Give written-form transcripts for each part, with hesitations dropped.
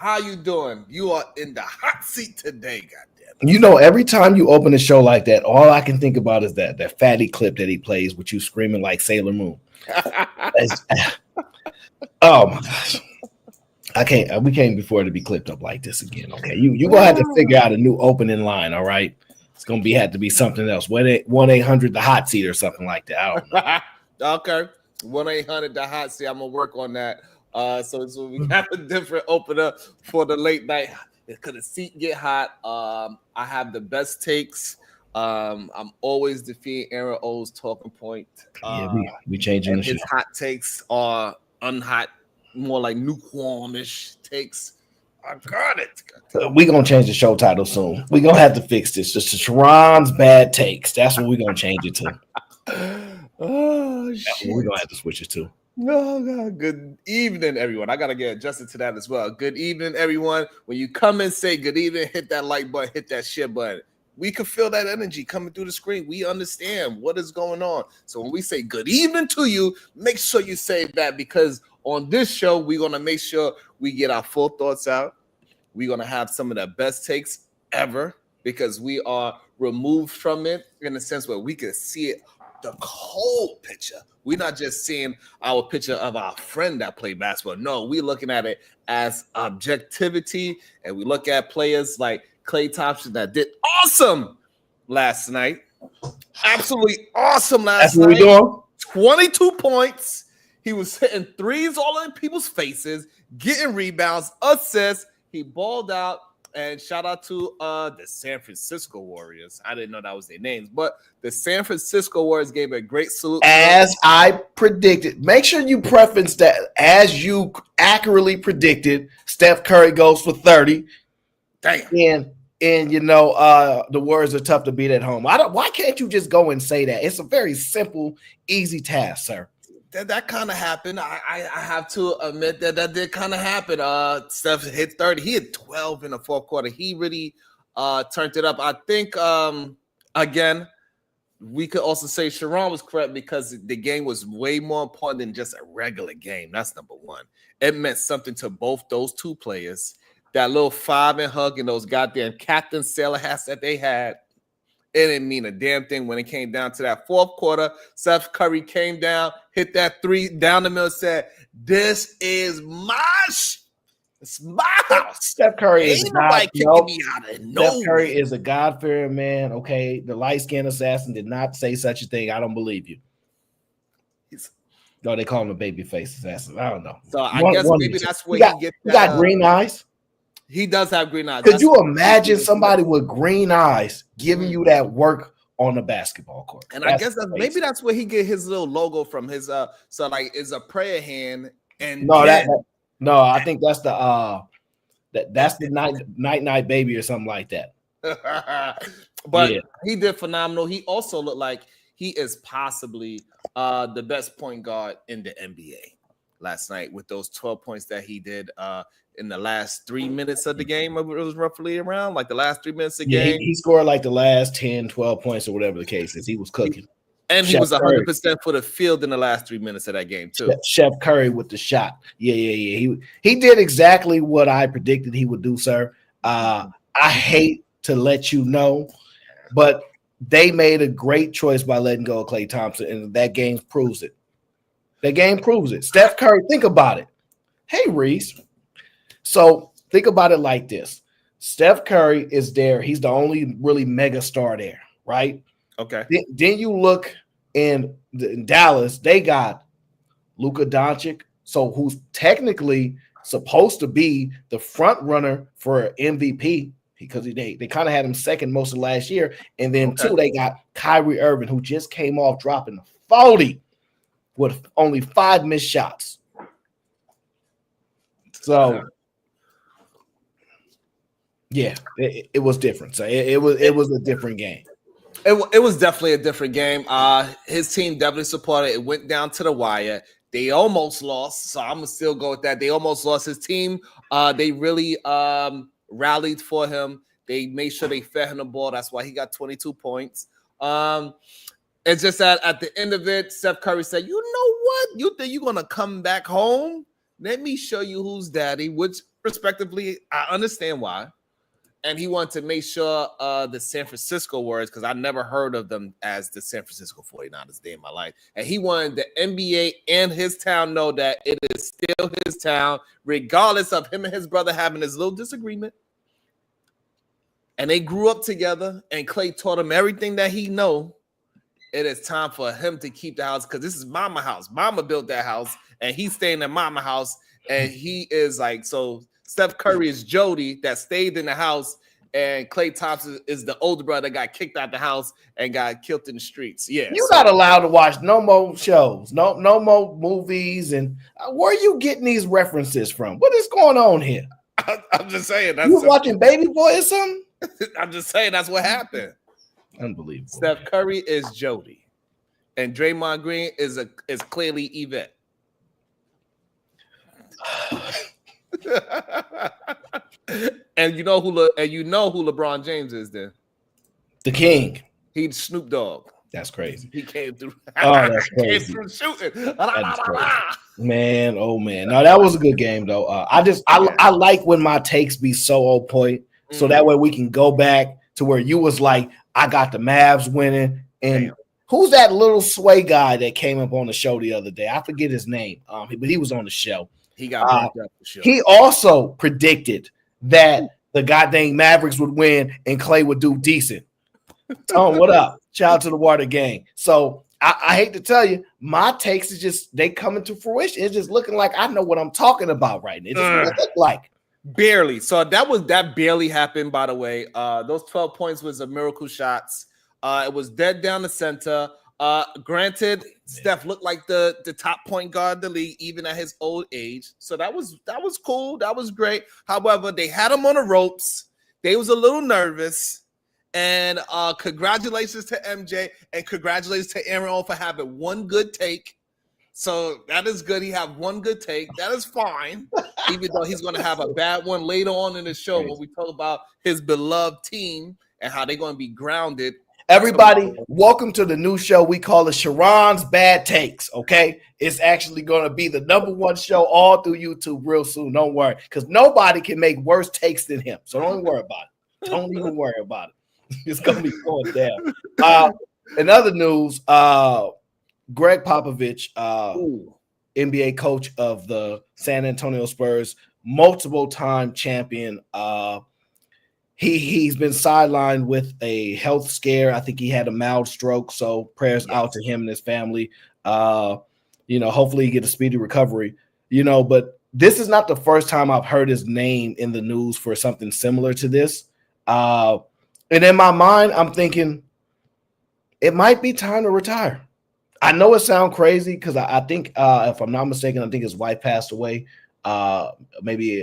How you doing? You are in the hot seat today, goddamn. You know, every time you open a show like that, all I can think about is that fatty clip that he plays with you screaming like Sailor Moon. Oh my gosh. We can't afford to be clipped up like this again. Okay. You gonna have to figure out a new opening line, all right? It's gonna have to be something else. 1-800 the hot seat or something like that. I don't know. Okay. 1-800 the hot seat. I'm gonna work on that. So we have a different opener for the late night. Because the seat get hot. I have the best takes. I'm always defeating Aaron O's talking point. Yeah, we changing the his show. hot takes are unhot, more like lukewarmish takes. I got it. We're gonna change the show title soon. We're gonna have to fix this. Just Sharon's bad takes. That's what we're gonna change it to. Oh shit. We're gonna have to switch it to. Oh God. Good evening, everyone. I gotta get adjusted to that as well. Good evening, everyone. When you come and say good evening, hit that like button, hit that share button. We can feel that energy coming through the screen. We understand what is going on. So when we say good evening to you, make sure you say that, because on this show, we're gonna make sure we get our full thoughts out. We're gonna have some of the best takes ever, because we are removed from it in a sense where we can see it, the cold picture. We're not just seeing our picture of our friend that played basketball. No, we're looking at it as objectivity, and we look at players like Klay Thompson that did awesome last night. Absolutely awesome last night. That's what we're doing. 22 points. He was hitting threes all in people's faces, getting rebounds, assists. He balled out. And shout out to the San Francisco Warriors. I didn't know that was their names, but the San Francisco Warriors gave a great salute. As I predicted. Make sure you preference that. As you accurately predicted, Steph Curry goes for 30. Damn. And you know, the Warriors are tough to beat at home. Why can't you just go and say that? It's a very simple, easy task, sir. That kind of happened. I have to admit that did kind of happen. Steph hit 30. He had 12 in the fourth quarter. He really turned it up. I think, again, we could also say Sharon was correct, because the game was way more important than just a regular game. That's number one. It meant something to both those two players. That little 5 and hug and those goddamn captain sailor hats that they had. It didn't mean a damn thing when it came down to that fourth quarter. Steph Curry came down, hit that three down the middle, said, "This is it's my house." Steph Curry is nobody kicking me out of nowhere. Steph Curry is a God-fearing man. Okay, the light-skinned assassin did not say such a thing. I don't believe you. No, they call him a babyface assassin. I don't know. So I guess maybe that's where he gets. He got green eyes. He does have green eyes. Could you imagine somebody with green eyes giving you that work on the basketball court? And I guess maybe that's where he get his little logo from. His so like it's a prayer hand. And I think that's the that's the night baby or something like that. But yeah, he did phenomenal. He also looked like he is possibly the best point guard in the NBA last night with those 12 points that he did in the last 3 minutes of the game. It was roughly around like the last 3 minutes of the game. He scored like the last 10, 12 points or whatever the case is. He was cooking. And he was 100% for the field in the last 3 minutes of that game too. Chef Curry with the shot. Yeah. He did exactly what I predicted he would do, sir. I hate to let you know, but they made a great choice by letting go of Klay Thompson, and that game proves it. That game proves it. Steph Curry, think about it. Hey, Reese. So think about it like this. Steph Curry is there. He's the only really mega star there, right? Okay. Then you look in Dallas, they got Luka Doncic, so who's technically supposed to be the front runner for MVP because they kind of had him second most of last year. And then two, they got Kyrie Irving, who just came off dropping 40 with only 5 missed shots. So yeah, it was different. So it was a different game. It was definitely a different game. His team definitely supported. It went down to the wire. They almost lost, so I'm gonna still go with that. They almost lost. His team. They really rallied for him. They made sure they fed him the ball. That's why he got 22 points. It's just that at the end of it, Steph Curry said, "You know what? You think you're gonna come back home? Let me show you who's daddy." Which respectively. I understand why. And he wanted to make sure the San Francisco Warriors, because I never heard of them as the San Francisco 49ers day in my life. And he wanted the NBA and his town know that it is still his town, regardless of him and his brother having this little disagreement. And they grew up together, and Clay taught him everything that he know. It is time for him to keep the house, because this is Mama house. Mama built that house, and he's staying in Mama house. And he is like, so Steph Curry is Jody that stayed in the house, and Klay Thompson is the older brother that got kicked out the house and got killed in the streets. Yeah, you're not allowed to watch no more shows, no more movies. And where are you getting these references from? What is going on here? I'm just saying. You watching Baby Boy or something? I'm just saying that's what happened. Unbelievable. Steph Curry is Jody, and Draymond Green is clearly Yvette. And you know who LeBron James is then? The King. He's Snoop Dogg. That's crazy. He came through. Oh, that's crazy. Came through shooting. Man, oh man. No, that was a good game though. I like when my takes be so on point, so that way we can go back to where you was like, I got the Mavs winning. And who's that little sway guy that came up on the show the other day? I forget his name. But he was on the show. He got bumped up for sure. He also predicted that the goddamn Mavericks would win and Clay would do decent. Tom, what up? Shout out to the Water Gang. So I hate to tell you, my takes is just they coming to fruition. It's just looking like I know what I'm talking about right now. It just look like barely. So that barely happened, by the way. Those 12 points was a miracle shots. It was dead down the center. Granted, Steph looked like the top point guard of the league, even at his old age. So that was cool. That was great. However, they had him on the ropes. They was a little nervous. And congratulations to MJ and congratulations to Aaron for having one good take. So that is good. He have one good take. That is fine, even though he's going to have a bad one later on in the show when we talk about his beloved team and how they're going to be grounded. Everybody, welcome to the new show we call it Sharon's Bad Takes, okay? It's actually going to be the #1 show all through YouTube real soon. Don't worry, because nobody can make worse takes than him. So don't worry about it. Don't even worry about it. It's going to be going down. In other news, Gregg Popovich, NBA coach of the San Antonio Spurs, multiple-time champion, He's been sidelined with a health scare. I think he had a mild stroke, so prayers out to him and his family. Hopefully he get a speedy recovery. But this is not the first time I've heard his name in the news for something similar to this. And in my mind, I'm thinking it might be time to retire. I know it sounds crazy because I think, if I'm not mistaken, I think his wife passed away maybe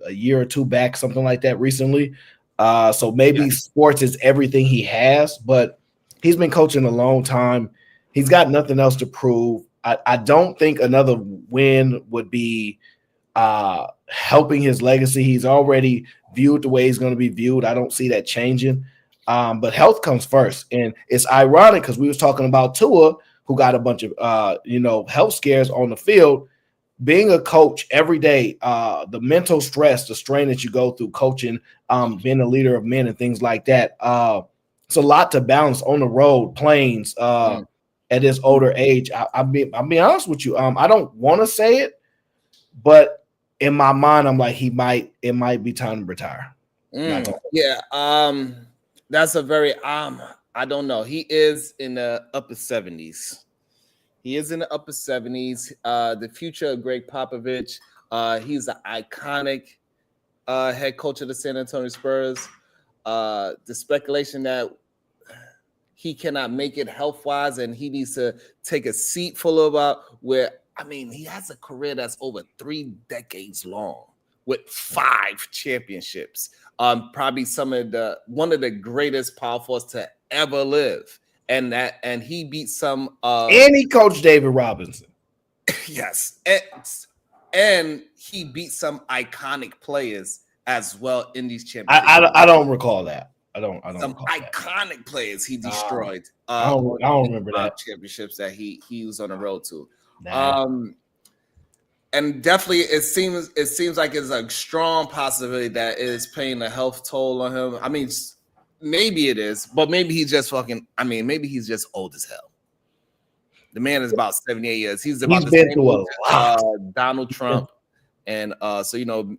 a year or two back, something like that recently. So maybe sports is everything he has, but he's been coaching a long time. He's got nothing else to prove. I don't think another win would be helping his legacy. He's already viewed the way he's going to be viewed. I don't see that changing. But health comes first. And it's ironic because we was talking about Tua, who got a bunch of, health scares on the field. Being a coach every day, the mental stress, the strain that you go through coaching, being a leader of men and things like that, it's a lot to balance on the road, planes, at his older age. I'll be honest with you. I don't want to say it, but in my mind, I'm like, it might be time to retire. That's a very, I don't know. He is in the upper 70s. He is in the upper 70s. The future of Gregg Popovich. He's an iconic head coach of the San Antonio Spurs. The speculation that he cannot make it health-wise and he needs to take a seat full of he has a career that's over 3 decades long with 5 championships. Probably one of the greatest power forwards to ever live. And he beat some and he coached David Robinson. Yes. And he beat some iconic players as well in these championships. I don't recall that. I don't some iconic players he destroyed. I don't remember that championships that he was on the road to. And definitely, it seems like it's a strong possibility that it is paying a health toll on him. I mean, maybe it is, but maybe he's just fucking. I mean, maybe he's just old as hell. The man is about 78 years. He's about the been same through a age lot. Donald Trump, and so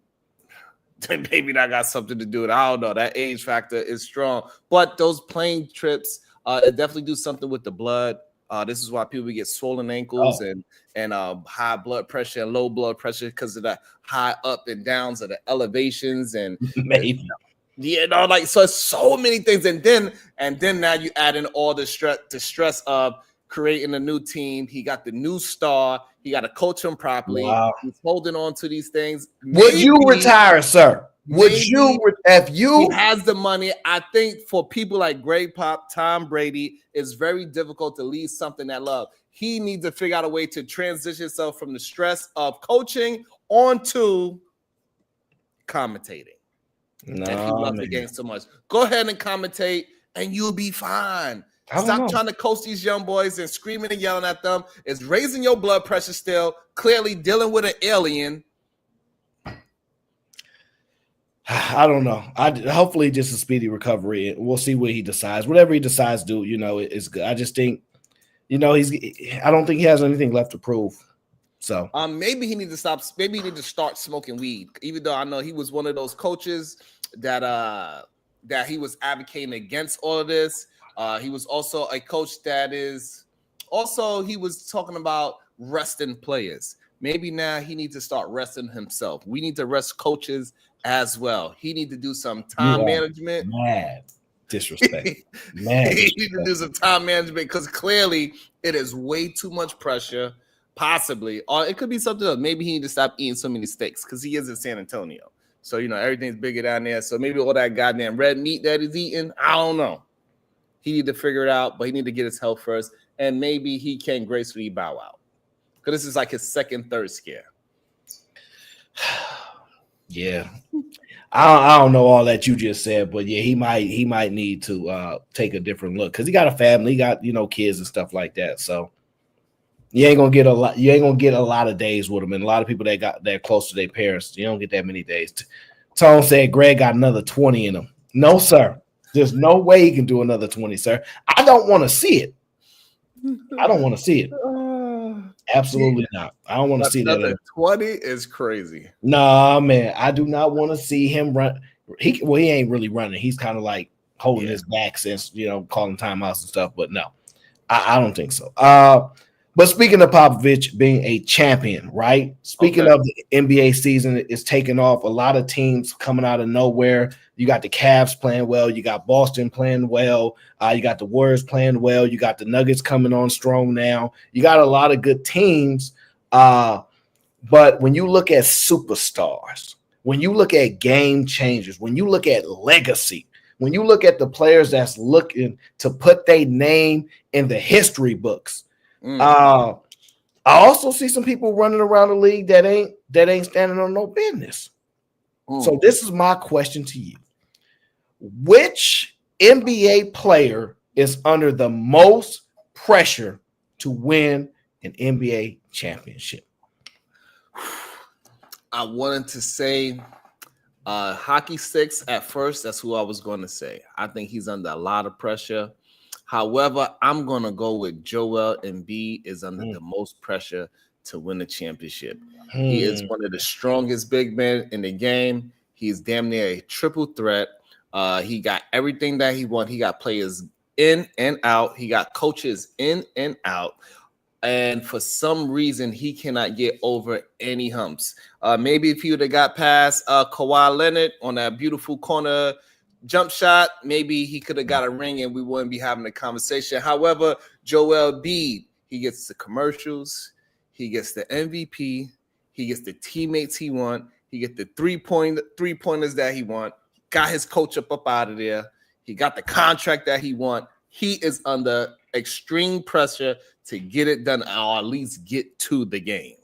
maybe that got something to do with it. I don't know. That age factor is strong, but those plane trips, it definitely do something with the blood. This is why people get swollen ankles and high blood pressure and low blood pressure because of the high up and downs of the elevations and Maybe. like so it's so many things. And then now you add in all the stress of creating a new team. He got the new star. He got to coach him properly. Wow. He's holding on to these things. Would you retire, sir? Would you, if he has the money? I think for people like Gregg Pop, Tom Brady, it's very difficult to leave something that love. He needs to figure out a way to transition himself from the stress of coaching onto commentating. And he loves the game so much. Go ahead and commentate, and you'll be fine. Stop trying to coach these young boys and screaming and yelling at them. It's raising your blood pressure still, clearly dealing with an alien. I don't know. Hopefully just a speedy recovery. We'll see what he decides. Whatever he decides to do, it's good. I just think, I don't think he has anything left to prove. So maybe he needs to stop. Maybe he needs to start smoking weed. Even though I know he was one of those coaches that he was advocating against all of this. He was also a coach that is also he was talking about resting players. Maybe now he needs to start resting himself. We need to rest coaches as well. He need to do some time management. Mad disrespect. He need to do some time management because clearly it is way too much pressure. Possibly, or it could be something else. Maybe he need to stop eating so many steaks because he is in San Antonio. So everything's bigger down there. So maybe all that goddamn red meat that he's eating, I don't know. He need to figure it out, but he need to get his health first, and maybe he can gracefully bow out because this is like his second, third scare. Yeah, I don't know all that you just said, but yeah, he might need to take a different look because he got a family, he got kids and stuff like that. So you ain't gonna get a lot. You ain't gonna get a lot of days with him, and a lot of people that close to their parents, you don't get that many days. Tone said Gregg got another 20 in him. No, sir. There's no way he can do another 20, sir. I don't want to see it. I don't want to see it. Absolutely not. I don't want to see that. Another 20 is crazy. Nah, man. I do not want to see him run. He ain't really running. He's kind of like holding his back since calling timeouts and stuff. But no, I don't think so. But speaking of Popovich being a champion, right? Speaking of the NBA season is taking off. A lot of teams coming out of nowhere. You got the Cavs playing well. You got Boston playing well. You got the Warriors playing well. You got the Nuggets coming on strong now. You got a lot of good teams. But when you look at superstars, when you look at game changers, when you look at legacy, when you look at the players that's looking to put their name in the history books, I also see some people running around the league that ain't standing on no business. So this is my question to you. Which NBA player is under the most pressure to win an NBA championship? I wanted to say hockey sticks at first. That's who I was going to say. I think he's under a lot of pressure. However, I'm going to go with Joel Embiid is under the most pressure to win the championship. He is one of the strongest big men in the game. He's damn near a triple threat. He got everything that he wants. He got players in and out. He got coaches in and out. And for some reason, he cannot get over any humps. Maybe if he would have got past Kawhi Leonard on that beautiful corner jump shot, maybe he could have got a ring and we wouldn't be having a conversation. However, Joel Embiid, he gets the commercials, he gets the MVP, he gets the teammates he want, he gets the three-pointers that he want, got his coach up out of there, he got the contract that he want. He is under extreme pressure to get it done or at least get to the game.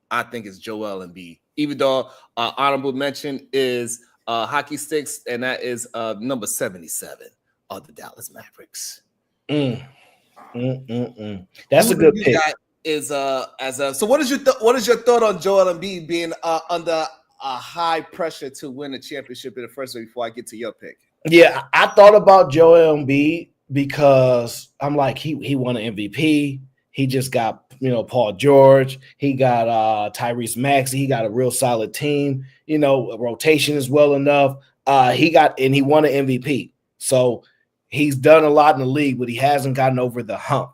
I think it's Joel Embiid, even though honorable mention is hockey sticks, and that is number 77 of the Dallas Mavericks. That's a good pick. is so what is your thought on Joel Embiid being under a high pressure to win a championship in the first place before I get to your pick? Yeah, I thought about Joel Embiid because I'm like, he won an MVP. He just got, Paul George. He got Tyrese Maxey. He got a real solid team. Rotation is well enough. He won an MVP. So he's done a lot in the league, but he hasn't gotten over the hump.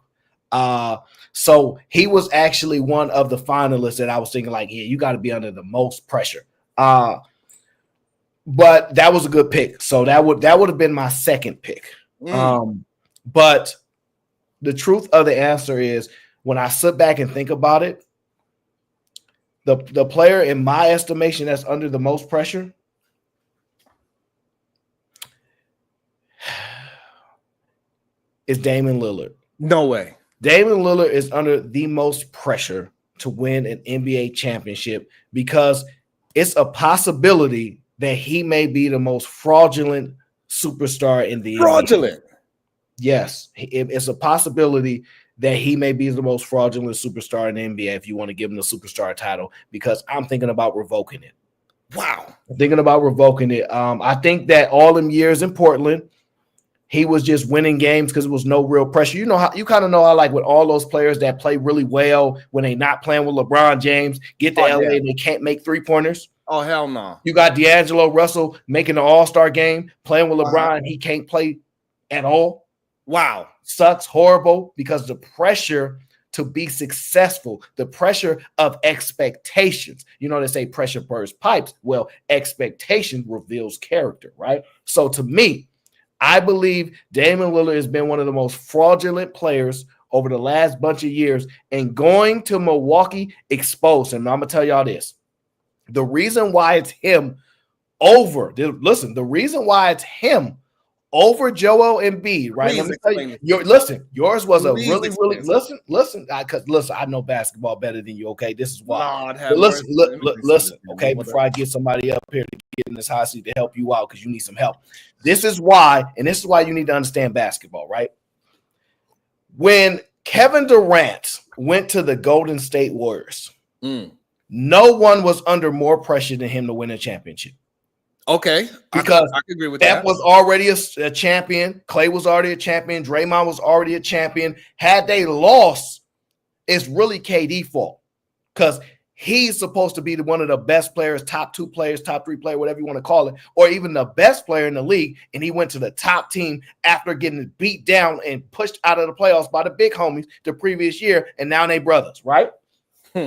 So he was actually one of the finalists that I was thinking like, yeah, you got to be under the most pressure. But that was a good pick. So that would have been my second pick. But the truth of the answer is, when I sit back and think about it, the player in my estimation that's under the most pressure is Damian Lillard. No way. Damian Lillard is under the most pressure to win an NBA championship because it's a possibility that he may be the most fraudulent superstar in the NBA. Yes, it's a possibility that he may be the most fraudulent superstar in the NBA if you want to give him the superstar title, because I'm thinking about revoking it. Wow. I'm thinking about revoking it. I think that all them years in Portland, he was just winning games because there was no real pressure. You kind of know how, like, with all those players that play really well when they not playing with LeBron James, get to LA and they can't make 3-pointers. Oh, hell no. You got D'Angelo Russell making the All-Star game, playing with LeBron. He can't play at all. Wow. Sucks, horrible, because the pressure to be successful, the pressure of expectations. They say pressure bursts pipes. Well, expectation reveals character, right? So to me, I believe Damian Lillard has been one of the most fraudulent players over the last bunch of years, and going to Milwaukee exposed him. Now, I'm going to tell y'all this. The reason why it's him over Joel Embiid, right? Let me tell you, yours was a really, listen, because I know basketball better than you, okay? This is why. Listen, okay, before I get somebody up here to get in this hot seat to help you out because you need some help. This is why you need to understand basketball, right? When Kevin Durant went to the Golden State Warriors, no one was under more pressure than him to win a championship. Okay, because I can agree with that. Steph was already a champion. Clay was already a champion. Draymond was already a champion. Had they lost, it's really KD's fault because he's supposed to be one of the best players, top 2 players, top 3 player, whatever you want to call it, or even the best player in the league, and he went to the top team after getting beat down and pushed out of the playoffs by the big homies the previous year, and now they brothers, right?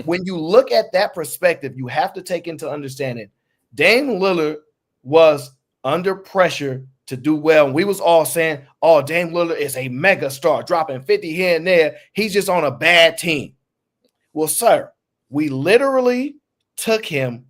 When you look at that perspective, you have to take into understanding Dame Lillard was under pressure to do well. And we was all saying, oh, Dame Lillard is a mega star, dropping 50 here and there. He's just on a bad team. Well, sir, we literally took him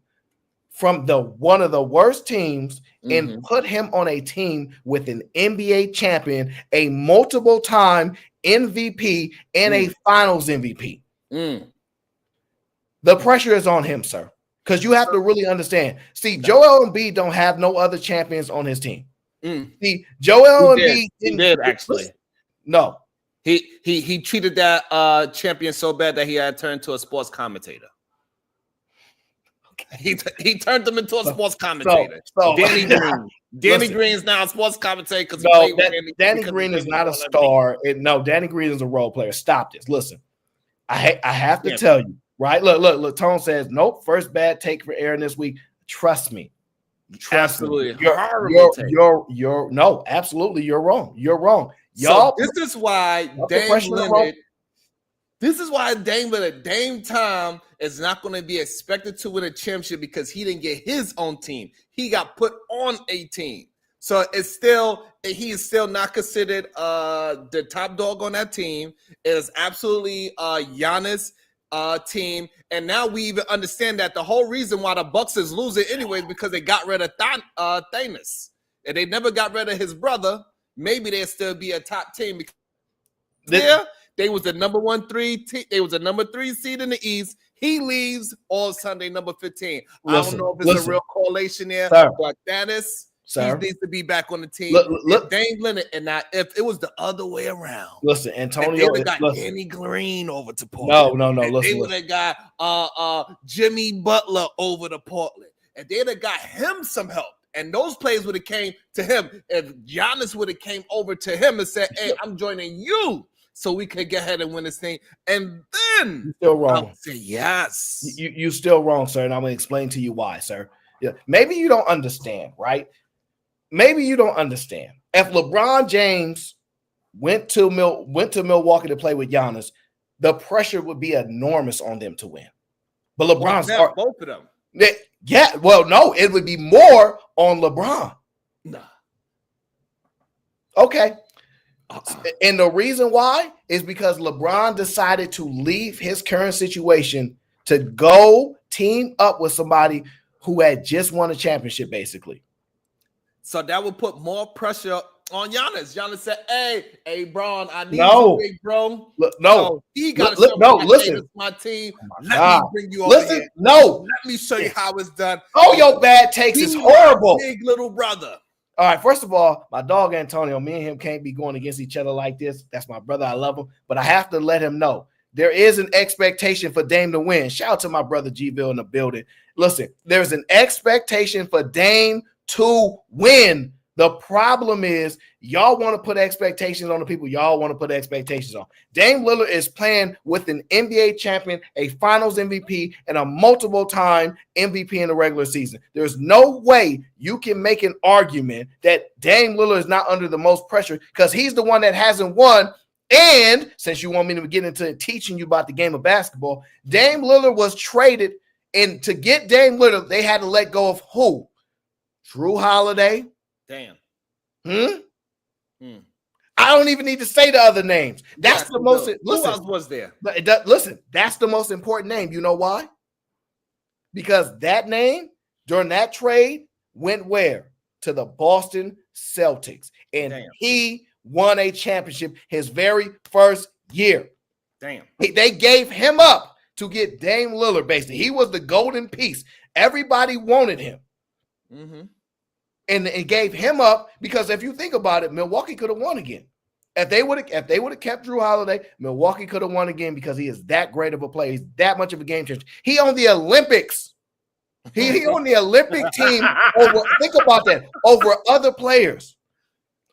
from one of the worst teams and put him on a team with an NBA champion, a multiple time MVP, and a finals MVP. The pressure is on him, sir. Because you have to really understand. See, Joel Embiid don't have no other champions on his team. See, Joel Embiid did actually. No. He treated that champion so bad that he had turned to a sports commentator. Okay. He turned him into a sports commentator. Danny Green. Danny Green is now a sports commentator because Danny Green is not a star. Danny Green is a role player. Stop this. Listen, I have to tell you. Right, look. Tone says nope. First bad take for Aaron this week. Trust me. Absolutely, you're no. Absolutely, you're wrong. You're wrong. Y'all. So this is why Dame Lillard. This is why Dame Lillard, Dame Time, is not going to be expected to win a championship because he didn't get his own team. He got put on a team, so he is still not considered the top dog on that team. It is absolutely Giannis. Team, and now we even understand that the whole reason why the Bucks is losing anyways because they got rid of Thanos, and they never got rid of his brother. Maybe they'll still be a top team because they was the number 3 they was the number 3 seed in the East. He leaves all Sunday number 15. I don't know if it's a real correlation there, but Thanos Sir. He needs to be back on the team. Look, Dame Leonard, and now if it was the other way around, listen, Antonio, they would have got Danny Green over to No. Portland. Listen, they would have got Jimmy Butler over to Portland, and they'd have got him some help. And those players would have came to him. If Giannis would have came over to him and said, "Hey, I'm joining you," so we could get ahead and win this thing, and then you're still wrong. I would say yes. You're still wrong, sir, and I'm gonna explain to you why, sir. Yeah, maybe you don't understand, right? Maybe you don't understand. If LeBron James went to Milwaukee to play with Giannis, the pressure would be enormous on them to win. But LeBron's both of them. Yeah, well, no, it would be more on LeBron. Nah. Okay. And the reason why is because LeBron decided to leave his current situation to go team up with somebody who had just won a championship, basically. So that would put more pressure on Giannis. Giannis said, hey, Bron, I need you, big bro. No. He got to show listen. It's my team. Let me bring you over here. No. Let me show you how it's done. Oh, your bad takes is horrible. Big little brother. All right, first of all, my dog Antonio, me and him can't be going against each other like this. That's my brother. I love him. But I have to let him know there is an expectation for Dame to win. Shout out to my brother G-Ville in the building. Listen, there's an expectation for Dame to win. The problem is y'all want to put expectations on the people y'all want to put expectations on. Dame Lillard is playing with an NBA champion, a finals MVP, and a multiple-time MVP in the regular season. There's no way you can make an argument that Dame Lillard is not under the most pressure because he's the one that hasn't won. And since you want me to get into teaching you about the game of basketball, Dame Lillard was traded, and to get Dame Lillard, they had to let go of who? Drew Holiday. Damn. I don't even need to say the other names. That's the most. Listen, who else was there? Listen, that's the most important name. You know why? Because that name during that trade went where? To the Boston Celtics. And he won a championship his very first year. Damn. They gave him up to get Dame Lillard, basically. He was the golden piece. Everybody wanted him. Mm-hmm. And it gave him up because if you think about it, Milwaukee could have won again. If they would have kept Drew Holiday, Milwaukee could have won again because he is that great of a player. He's that much of a game changer. He on the Olympics. He on the Olympic team over. Think about that over other players.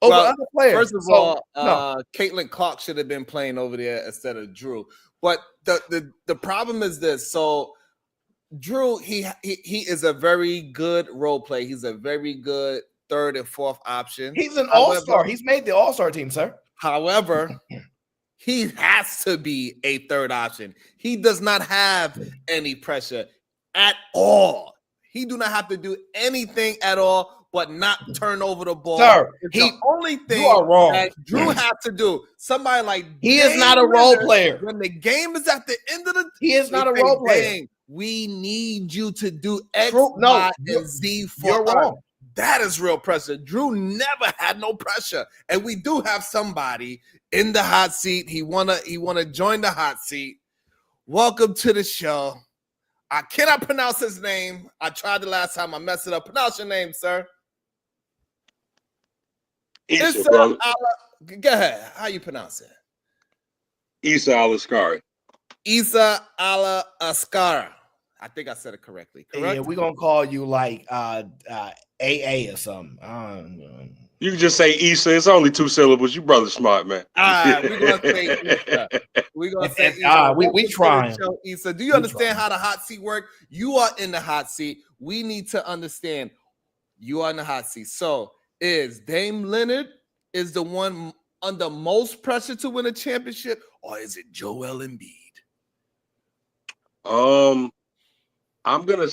First of all, Caitlin Clark should have been playing over there instead of Drew. But the problem is this. So Drew, he is a very good role player. He's a very good third and fourth option. He's an all-star. He's made the all-star team, sir. However, he has to be a third option. He does not have any pressure at all. He do not have to do anything at all but not turn over the ball. Sir, the only thing that Drew has to do. Somebody like he is not a role player. When the game is at the end of the he is not a role player. We need you to do X, Y, and Z for you're us. wrong. That is real pressure. Drew never had no pressure, and we do have somebody in the hot seat. He wanna join the hot seat. Welcome to the show. I cannot pronounce his name. I tried the last time. I messed it up. Pronounce your name, sir. Issa, brother. Go ahead. How you pronounce it? Issa Alaskari. Issa Alaskara. I think I said it correctly. Correct? Yeah, we're gonna call you like AA or something. You can just say Issa. It's only 2 syllables. You brother smart, man. All right, we're gonna say Issa. We're gonna say Issa. We trying. Issa, do you understand how the hot seat works? You are in the hot seat. We need to understand you are in the hot seat. So is Dame Leonard is the one under most pressure to win a championship, or is it Joel Embiid? I'm gonna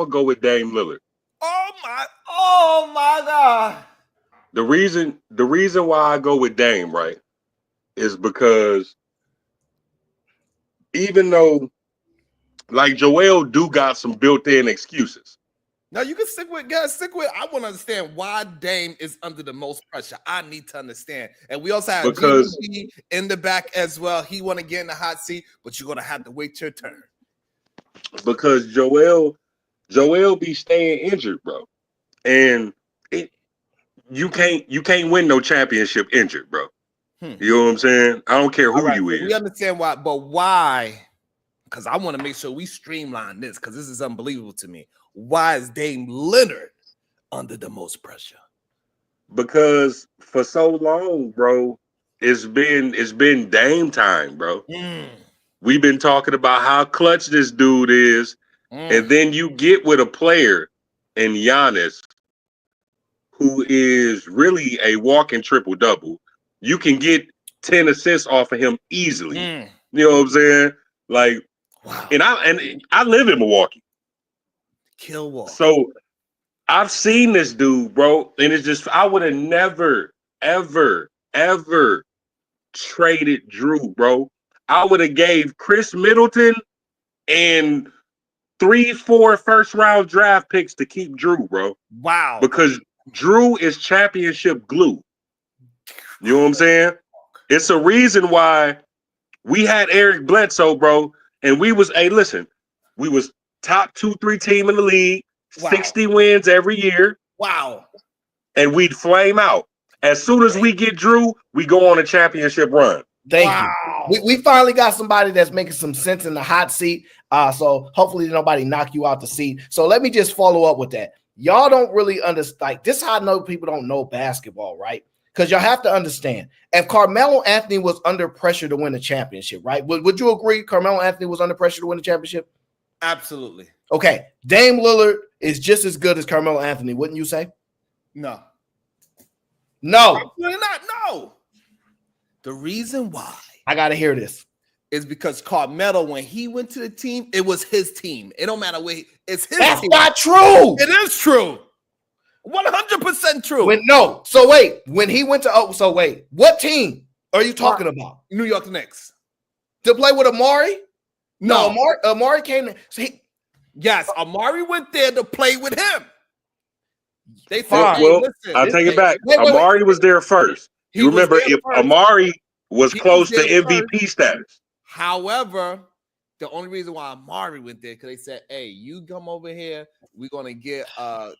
go with Dame Lillard. Oh my God. The reason why I go with Dame, right, is because even though like Joel do got some built-in excuses. Now you can stick with. I want to understand why Dame is under the most pressure. I need to understand. And we also have GDP in the back as well. He want to get in the hot seat, but you're gonna have to wait your turn. Because Joel be staying injured, bro. and you can't win no championship injured, bro. You know what I'm saying? I don't care All who right, you so is. we understand why, but why? Because I want to make sure we streamline this because this is unbelievable to me. Why is Dame Leonard under the most pressure? Because for so long, bro, it's been Dame time, bro. We've been talking about how clutch this dude is, and then you get with a player in Giannis who is really a walking triple double. You can get 10 assists off of him easily. You know what I'm saying? Like, wow. And I live in Milwaukee. Kill Walker. So I've seen this dude, bro, and it's just I would have never, ever, ever traded Drew, bro. I would have gave Chris Middleton and 3-4 first round draft picks to keep Drew, bro. Wow. Because Drew is championship glue. You know what I'm saying? It's a reason why we had Eric Bledsoe, bro, and we was, hey, listen, we was top 2-3 team in the league, 60 wins every year. Wow. And we'd flame out. As soon as we get Drew, we go on a championship run. Thank you. We finally got somebody that's making some sense in the hot seat. So hopefully nobody knock you out the seat. So let me just follow up with that. Y'all don't really understand. Like, this is how I know people don't know basketball, right? Because y'all have to understand, if Carmelo Anthony was under pressure to win a championship, right? Would you agree Carmelo Anthony was under pressure to win a championship? Absolutely. Okay. Dame Lillard is just as good as Carmelo Anthony, wouldn't you say? No. No. Absolutely not. No. The reason why I got to hear this is because Carmelo, when he went to the team, it was his team. It don't matter where it's his That's team. not true. It is true. 100% true. When he went to what team are you talking about? New York Knicks. To play with Amari? No. Amari came. Yes, Amari went there to play with him. They said, well, listen, I'll take it back. Amari was there first. You remember if Amari was close to MVP status. However, the only reason why Amari went there because they said, "Hey, you come over here. We're gonna get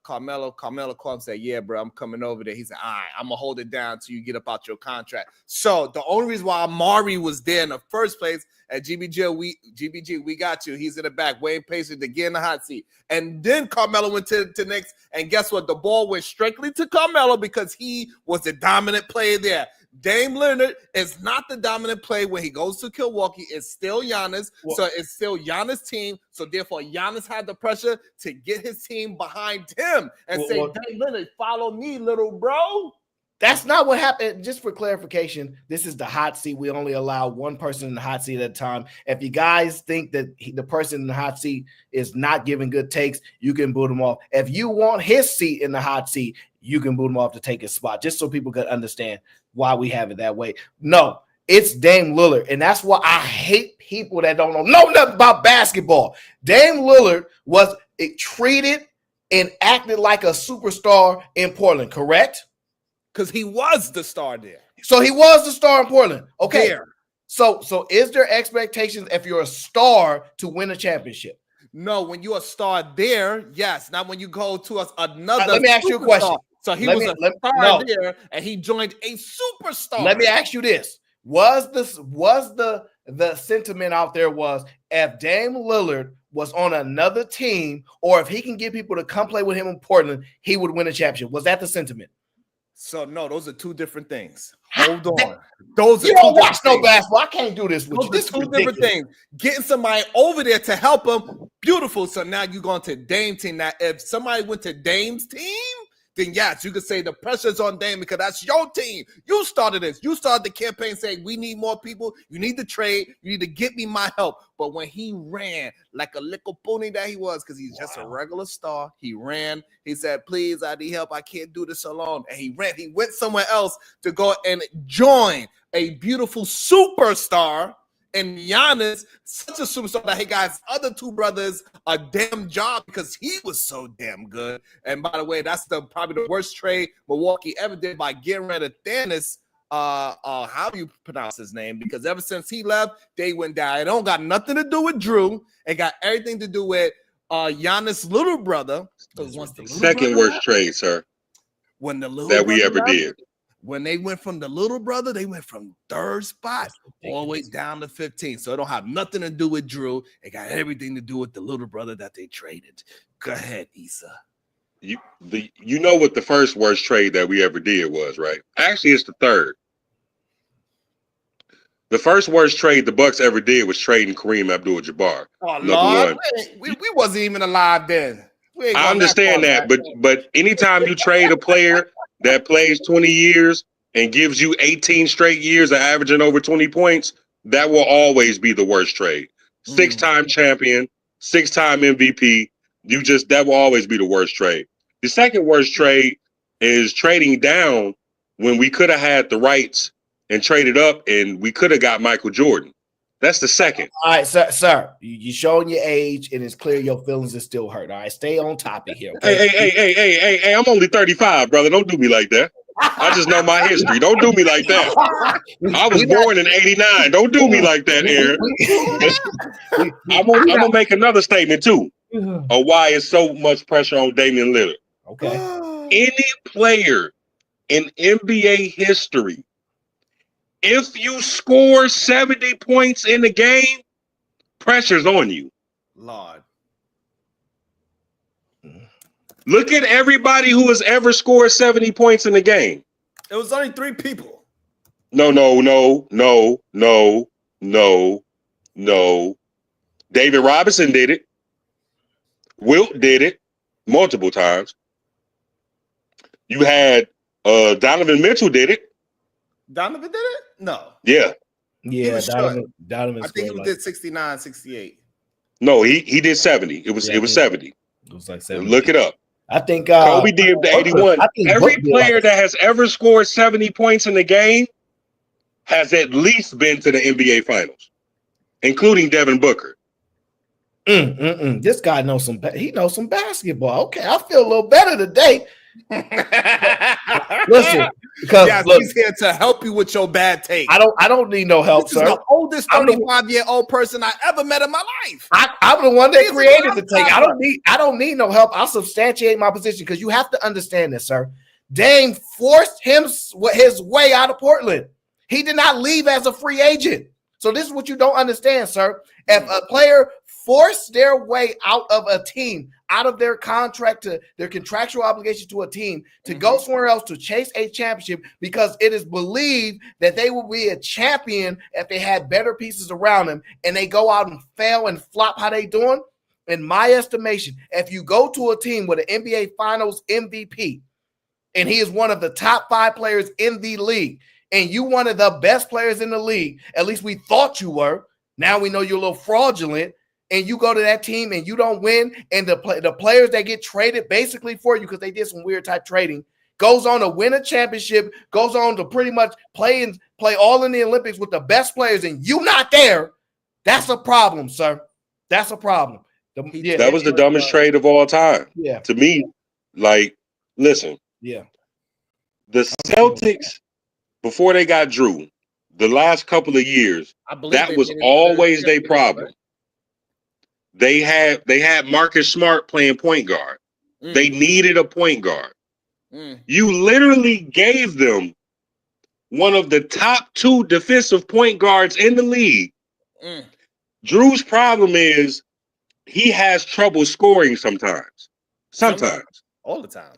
Carmelo." Carmelo called and said, "Yeah, bro, I'm coming over there." He said, "All right, I'm gonna hold it down till you get up out your contract." So the only reason why Amari was there in the first place at GBG, we got you. He's in the back, waiting patient to get in the hot seat. And then Carmelo went to Knicks, and guess what? The ball went strictly to Carmelo because he was the dominant player there. Dame Leonard is not the dominant play when he goes to Milwaukee. It's still Giannis. So it's still Giannis' team. So therefore, Giannis had the pressure to get his team behind him and say, Dame Leonard, follow me, little bro. That's not what happened. Just for clarification, this is the hot seat. We only allow one person in the hot seat at a time. If you guys think that the person in the hot seat is not giving good takes, you can boot him off. If you want his seat in the hot seat, you can boot him off to take his spot, just so people can understand why we have it that way. No, it's Dame Lillard, and that's why I hate people that don't know nothing about basketball. Dame Lillard was treated and acted like a superstar in Portland, correct? Because he was the star there. So he was the star in Portland. Okay. There. So is there expectations if you're a star to win a championship? No, when you're a star there, yes. Not when you go to another. Let me ask you a question. So he was a star there, and he joined a superstar. Let me ask you this: was the sentiment out there was if Dame Lillard was on another team, or if he can get people to come play with him in Portland, he would win a championship? Was that the sentiment? So no, those are two different things. Hold on. Those you don't watch no basketball. I can't do this with you. Those are two different things. Getting somebody over there to help him, beautiful. So now you're going to Dame team. Now, if somebody went to Dame's team, then yes, you could say the pressure's on Dame because that's your team. You started this. You started the campaign saying we need more people. You need to trade. You need to get me my help. But when he ran like a little pony that he was, because he's just a regular star, he ran. He said, please, I need help. I can't do this alone. And he ran. He went somewhere else to go and join a beautiful superstar. And Giannis, such a superstar that he got his other two brothers a damn job because he was so damn good. And by the way, that's probably the worst trade Milwaukee ever did by getting rid of Thanos. How do you pronounce his name? Because ever since he left, they went down. It don't got nothing to do with Drew. It got everything to do with Giannis' little brother. Second worst trade, sir. When the little that we ever did. When they went from the little brother, they went from third spot all the way down to 15. So it don't have nothing to do with Drew. It got everything to do with the little brother that they traded. Go ahead, Issa. You know what the first worst trade that we ever did was, right? Actually, it's the third. The first worst trade the Bucks ever did was trading Kareem Abdul-Jabbar. Oh, Lord. We wasn't even alive then. I understand that, but anytime you trade a player that plays 20 years and gives you 18 straight years of averaging over 20 points, that will always be the worst trade. 6-time champion, 6-time MVP. That will always be the worst trade. The second worst trade is trading down when we could have had the rights and traded up and we could have got Michael Jordan. That's the second. All right, sir. You're showing your age, and it's clear your feelings is still hurt. All right, stay on topic here. Okay? Hey, I'm only 35, brother. Don't do me like that. I just know my history. Don't do me like that. I was born in 89. Don't do me like that, Aaron. I'm gonna make another statement, too, of why it's so much pressure on Damian Lillard. Okay. Any player in NBA history, if you score 70 points in the game, pressure's on you. Lord. Look at everybody who has ever scored 70 points in the game. It was only 3 people. No. David Robinson did it. Wilt did it multiple times. You had Donovan Mitchell did it. Donovan did it? No. Yeah. Donovan. I think he did 69, 68. No, he did 70. It was 70. It was like 70. Look it up. I think Kobe did the 81. Every player that has ever scored 70 points in the game has at least been to the NBA Finals, including Devin Booker. This guy knows some. He knows some basketball. Okay, I feel a little better today. Listen, because he's here to help you with your bad take. I don't need no help, this sir. Is the oldest 35-year-old person I ever met in my life. I'm the one that created the take. I don't need no help. I'll substantiate my position because you have to understand this, sir. Dame forced his way out of Portland. He did not leave as a free agent. So this is what you don't understand, sir. If a player forced their way out of a team, out of their contract, to their contractual obligation to a team, to go somewhere else to chase a championship, because it is believed that they will be a champion if they had better pieces around them, and they go out and fail and flop how they doing. In my estimation, if you go to a team with an NBA Finals MVP, and he is one of the top 5 players in the league, and you one of the best players in the league, at least we thought you were. Now we know you're a little fraudulent, and you go to that team and you don't win, and the players that get traded basically for you because they did some weird type trading goes on to win a championship, goes on to pretty much play all in the Olympics with the best players, and you not there. That's a problem, sir. That's a problem. That was the dumbest trade of all time. Yeah. To me, listen. Yeah. The Celtics, before they got Drew, the last couple of years, that was always their problem. Right? They had Marcus Smart playing point guard. They needed a point guard. You literally gave them one of the top 2 defensive point guards in the league. Drew's problem is he has trouble scoring sometimes. All the time.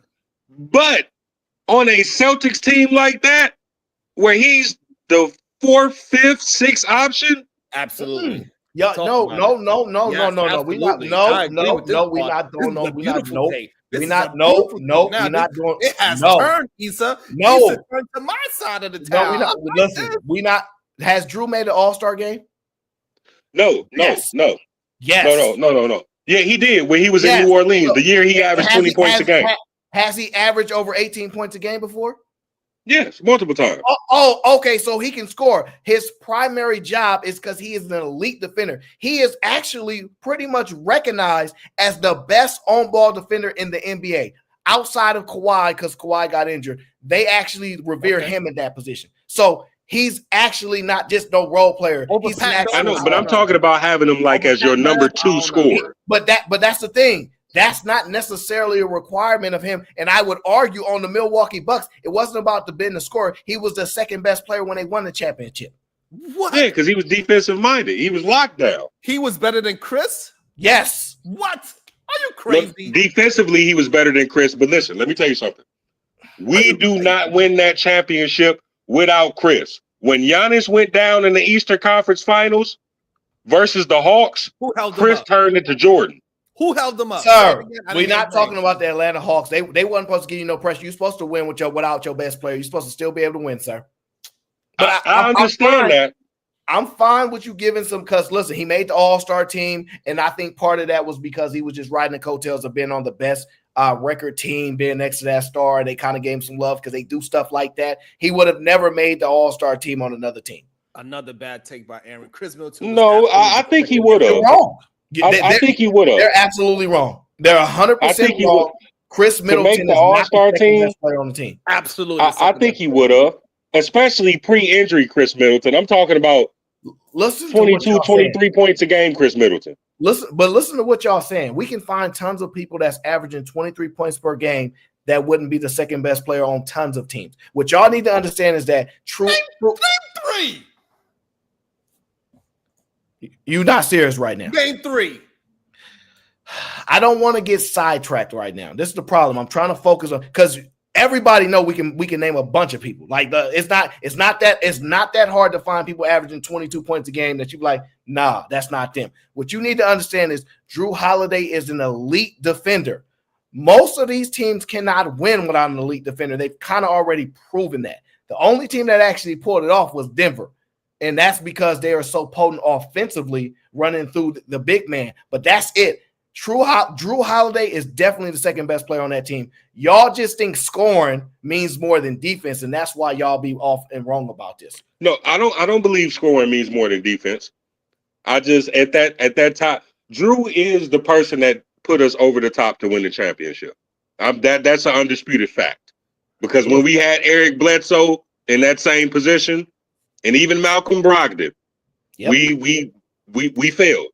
But on a Celtics team like that, where he's the 4th, 5th, 6th option, absolutely. Yeah, no. We're not doing. It has turned, Issa. No, Issa turned to my side of the town. No, listen. We not. Has Drew made an All-Star game? No. Yes. No. Yeah, he did when he was in New Orleans. The year he averaged 20 points a game. Has he averaged over 18 points a game before? Yes, multiple times. Okay. So he can score. His primary job is because he is an elite defender. He is actually pretty much recognized as the best on-ball defender in the NBA. Outside of Kawhi, because Kawhi got injured, they actually revere him in that position. So He's actually not just no role player. Over He's Pat I know, Beverly. but I'm talking about having him like as your number 2 scorer. But that's the thing. That's not necessarily a requirement of him. And I would argue on the Milwaukee Bucks, it wasn't about being the scorer. He was the second best player when they won the championship. What? Yeah, because he was defensive minded. He was locked down. He was better than Chris? Yes. What? Are you crazy? Look, defensively, he was better than Chris. But listen, let me tell you something. We do not win that championship without Chris. When Giannis went down in the Eastern Conference Finals versus the Hawks, Chris turned into Jordan. Who held them up? Sir, we're not talking about the Atlanta Hawks. They wasn't supposed to give you no pressure. You're supposed to win without your best player. You're supposed to still be able to win, sir. But I understand that. I'm fine with you giving some, because listen, he made the All-Star team, and I think part of that was because he was just riding the coattails of being on the best record team, being next to that star. They kind of gave him some love because they do stuff like that. He would have never made the All-Star team on another team. Another bad take by Aaron. Chris Middleton. No, I think he would have. Wrong. I think he would have. They're absolutely wrong. They're 100% wrong. Chris Middleton is All-Star not the team best player on the team. Absolutely. I think he would have, especially pre-injury Chris Middleton. I'm talking about 22, 23 points a game, Chris Middleton. Listen to what y'all saying. We can find tons of people that's averaging 23 points per game that wouldn't be the second best player on tons of teams. What y'all need to understand is that Name 3. You're not serious right now. Game 3. I don't want to get sidetracked right now. This is the problem. I'm trying to focus on, because everybody know we can name a bunch of people. Like it's not that hard to find people averaging 22 points a game that you like, nah, that's not them. What you need to understand is Drew Holiday is an elite defender. Most of these teams cannot win without an elite defender. They've kind of already proven that. The only team that actually pulled it off was Denver. And that's because they are so potent offensively running through the big man. But that's it. Drew Holiday is definitely the second best player on that team. Y'all just think scoring means more than defense, and that's why y'all be off and wrong about this. No, I don't believe scoring means more than defense. I just at that time, Drew is the person that put us over the top to win the championship. That's an undisputed fact. Because when we had Eric Bledsoe in that same position, and even Malcolm Brogdon, we failed.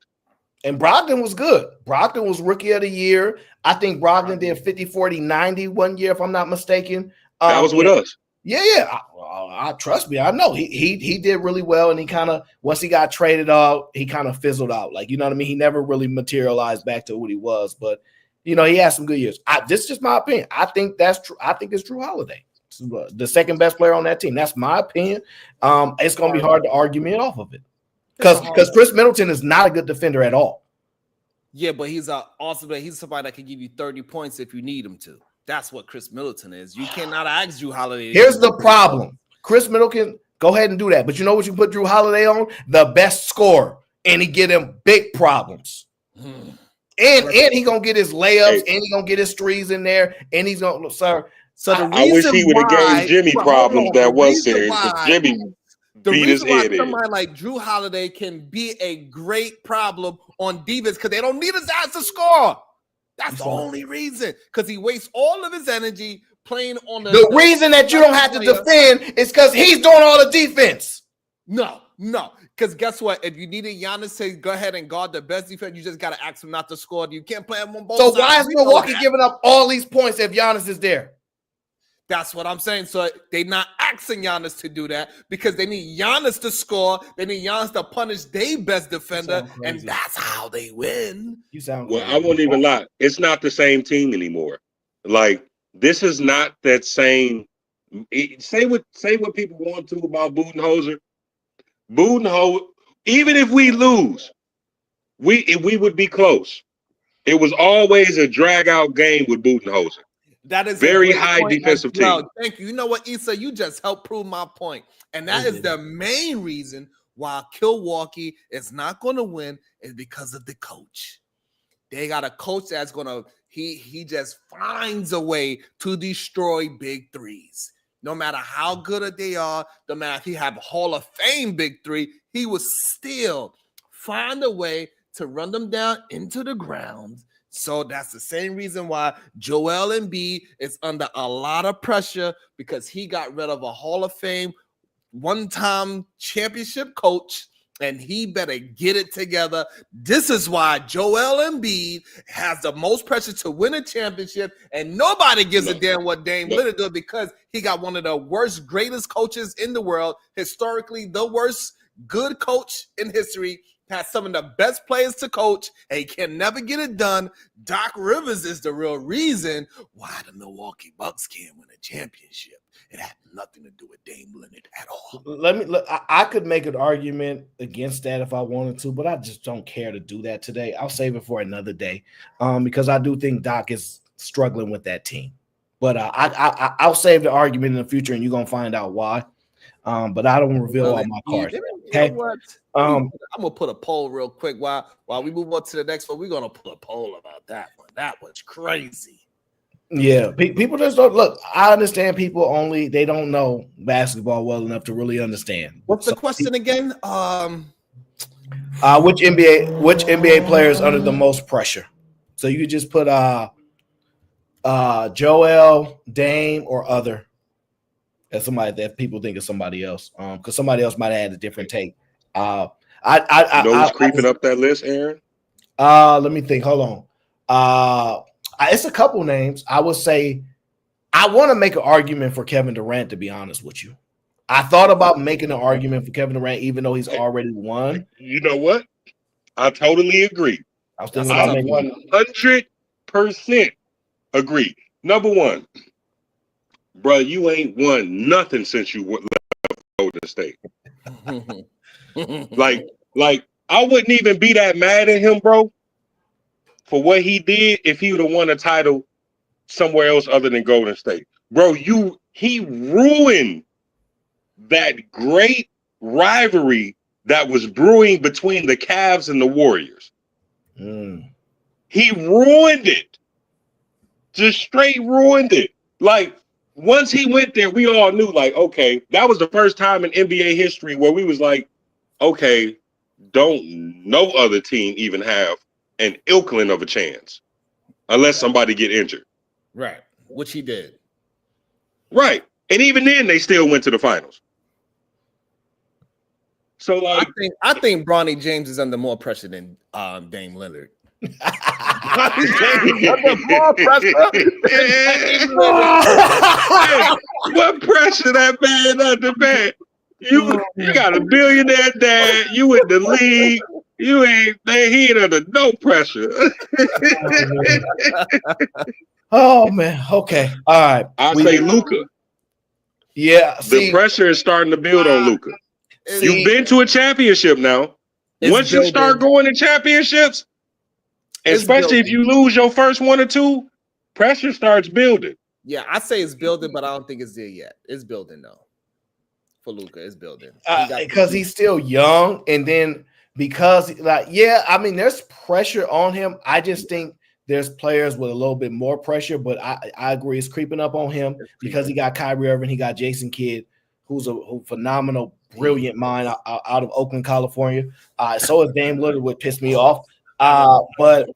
And Brogdon was good. Brogdon was rookie of the year. I think Brogdon did 50, 40, 90 one year, if I'm not mistaken. That was with us. Yeah. I trust me. I know he did really well. And he kind of, once he got traded out, he kind of fizzled out. Like, you know what I mean? He never really materialized back to what he was. But, you know, he had some good years. This is just my opinion. I think that's true. I think it's Drew Holiday, the second best player on that team. That's my opinion. It's going to be hard to argue me off of it. Because Chris Middleton is not a good defender at all. Yeah, but he's somebody that can give you 30 points if you need him to. That's what Chris Middleton is. You cannot ask Drew Holiday. Here's the problem. Chris Middleton, go ahead and do that. But you know what you put Drew Holiday on? The best scorer. And he get him big problems. And he going to get his layups, and he going to get his threes in there, and he's going to, sir. So the reason I wish he would have gave Jimmy problems that was serious. Jimmy beat his head in. Somebody like Drew Holiday can be a great problem on defense because they don't need his ass to score. That's the only reason. Because he wastes all of his energy playing on the reason that you don't have to defend is because he's doing all the defense. No. Because guess what? If you needed Giannis to go ahead and guard the best defense, you just got to ask him not to score. You can't play him on both sides. So why is Milwaukee giving up all these points if Giannis is there? That's what I'm saying. So they're not asking Giannis to do that because they need Giannis to score. They need Giannis to punish their best defender, and that's how they win. You sound well. I won't even lie. It's not the same team anymore. Like, this is not that same. Say what people want to about Budenholzer. Budenholzer, even if we lose, we would be close. It was always a drag out game with Budenholzer. That is very high defensive team. Thank you. You know what, Issa? You just helped prove my point. And that is the main reason why Milwaukee is not going to win is because of the coach. They got a coach that's going to, he just finds a way to destroy big threes. No matter how good they are, no matter if he have a Hall of Fame big three, he will still find a way to run them down into the ground. So that's the same reason why Joel Embiid is under a lot of pressure because he got rid of a Hall of Fame one-time championship coach, and he better get it together. This is why Joel Embiid has the most pressure to win a championship, and nobody gives a damn what Dame Lillard does, because he got one of the worst, greatest coaches in the world, historically the worst good coach in history, has some of the best players to coach, and he can never get it done. Doc Rivers is the real reason why the Milwaukee Bucks can't win a championship. It had nothing to do with Dame Lillard at all. I could make an argument against that if I wanted to, but I just don't care to do that today. I'll save it for another day, because I do think Doc is struggling with that team. But I'll save the argument in the future, and you're gonna find out why. But I don't reveal all my cards. Okay. You know what? I'm gonna put a poll real quick while we move on to the next one. We're gonna put a poll about that one. That was crazy. Yeah, people just don't look. I understand people only they don't know basketball well enough to really understand. What's the question again? Which NBA players under the most pressure? So you could just put Joel, Dame, or other as somebody that people think is somebody else. Because somebody else might have had a different take. Who's creeping up that list, Aaron? Let me think. Hold on. It's a couple names. I would say I want to make an argument for Kevin Durant, to be honest with you. I thought about making an argument for Kevin Durant, even though he's already won. You know what? I totally agree. I was thinking about 100% agree. Number one, bro, you ain't won nothing since you left Golden State. like, I wouldn't even be that mad at him, bro, for what he did if he would have won a title somewhere else other than Golden State. Bro, he ruined that great rivalry that was brewing between the Cavs and the Warriors. He ruined it. Just straight ruined it. Like, once he went there, we all knew, like, okay, that was the first time in NBA history where we was like, okay, don't no other team even have an inkling of a chance unless somebody get injured. Right. Which he did. Right. And even then they still went to the finals. So like I think Bronny James is under more pressure than Dame Lillard. What pressure that man under, man? You got a billionaire dad, you in the league. You ain't under no pressure. Oh man. Okay. All right. I'll say Luka. Yeah. The pressure is starting to build on Luka. You've been to a championship now. Once you start going to championships, especially if you lose your first one or two, pressure starts building. Yeah, I say it's building, but I don't think it's there yet. It's building though. For Luka, it's building. Because he's still young, and then because there's pressure on him. I just think there's players with a little bit more pressure, but I agree it's creeping up on him because he got Kyrie Irving, he got Jason Kidd, who's a phenomenal, brilliant mind out of Oakland, California. So is Dame Lillard, would piss me off. But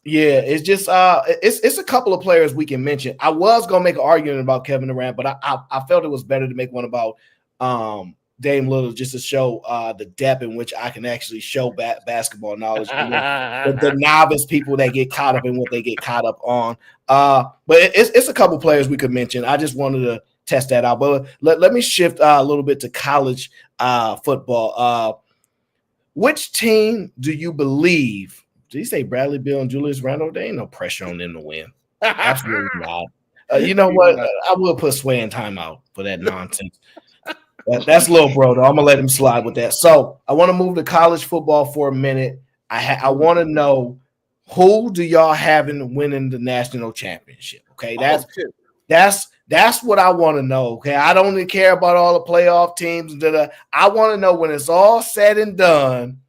yeah, it's just it's a couple of players we can mention. I was gonna make an argument about Kevin Durant, but I felt it was better to make one about Dame Lillard, just to show the depth in which I can actually show basketball knowledge. the novice people that get caught up in what they get caught up on. But it's a couple players we could mention. I just wanted to test that out. But let me shift a little bit to college football. Which team do you believe? Did you say Bradley Beal and Julius Randle? There ain't no pressure on them to win. Absolutely not. You know what? I will put Sway in timeout for that nonsense. That's little bro, though. I'm gonna let him slide with that. So I want to move to college football for a minute. I want to know, who do y'all have in winning the national championship? Okay, that's what I want to know. Okay, I don't really care about all the playoff teams. I want to know, when it's all said and done,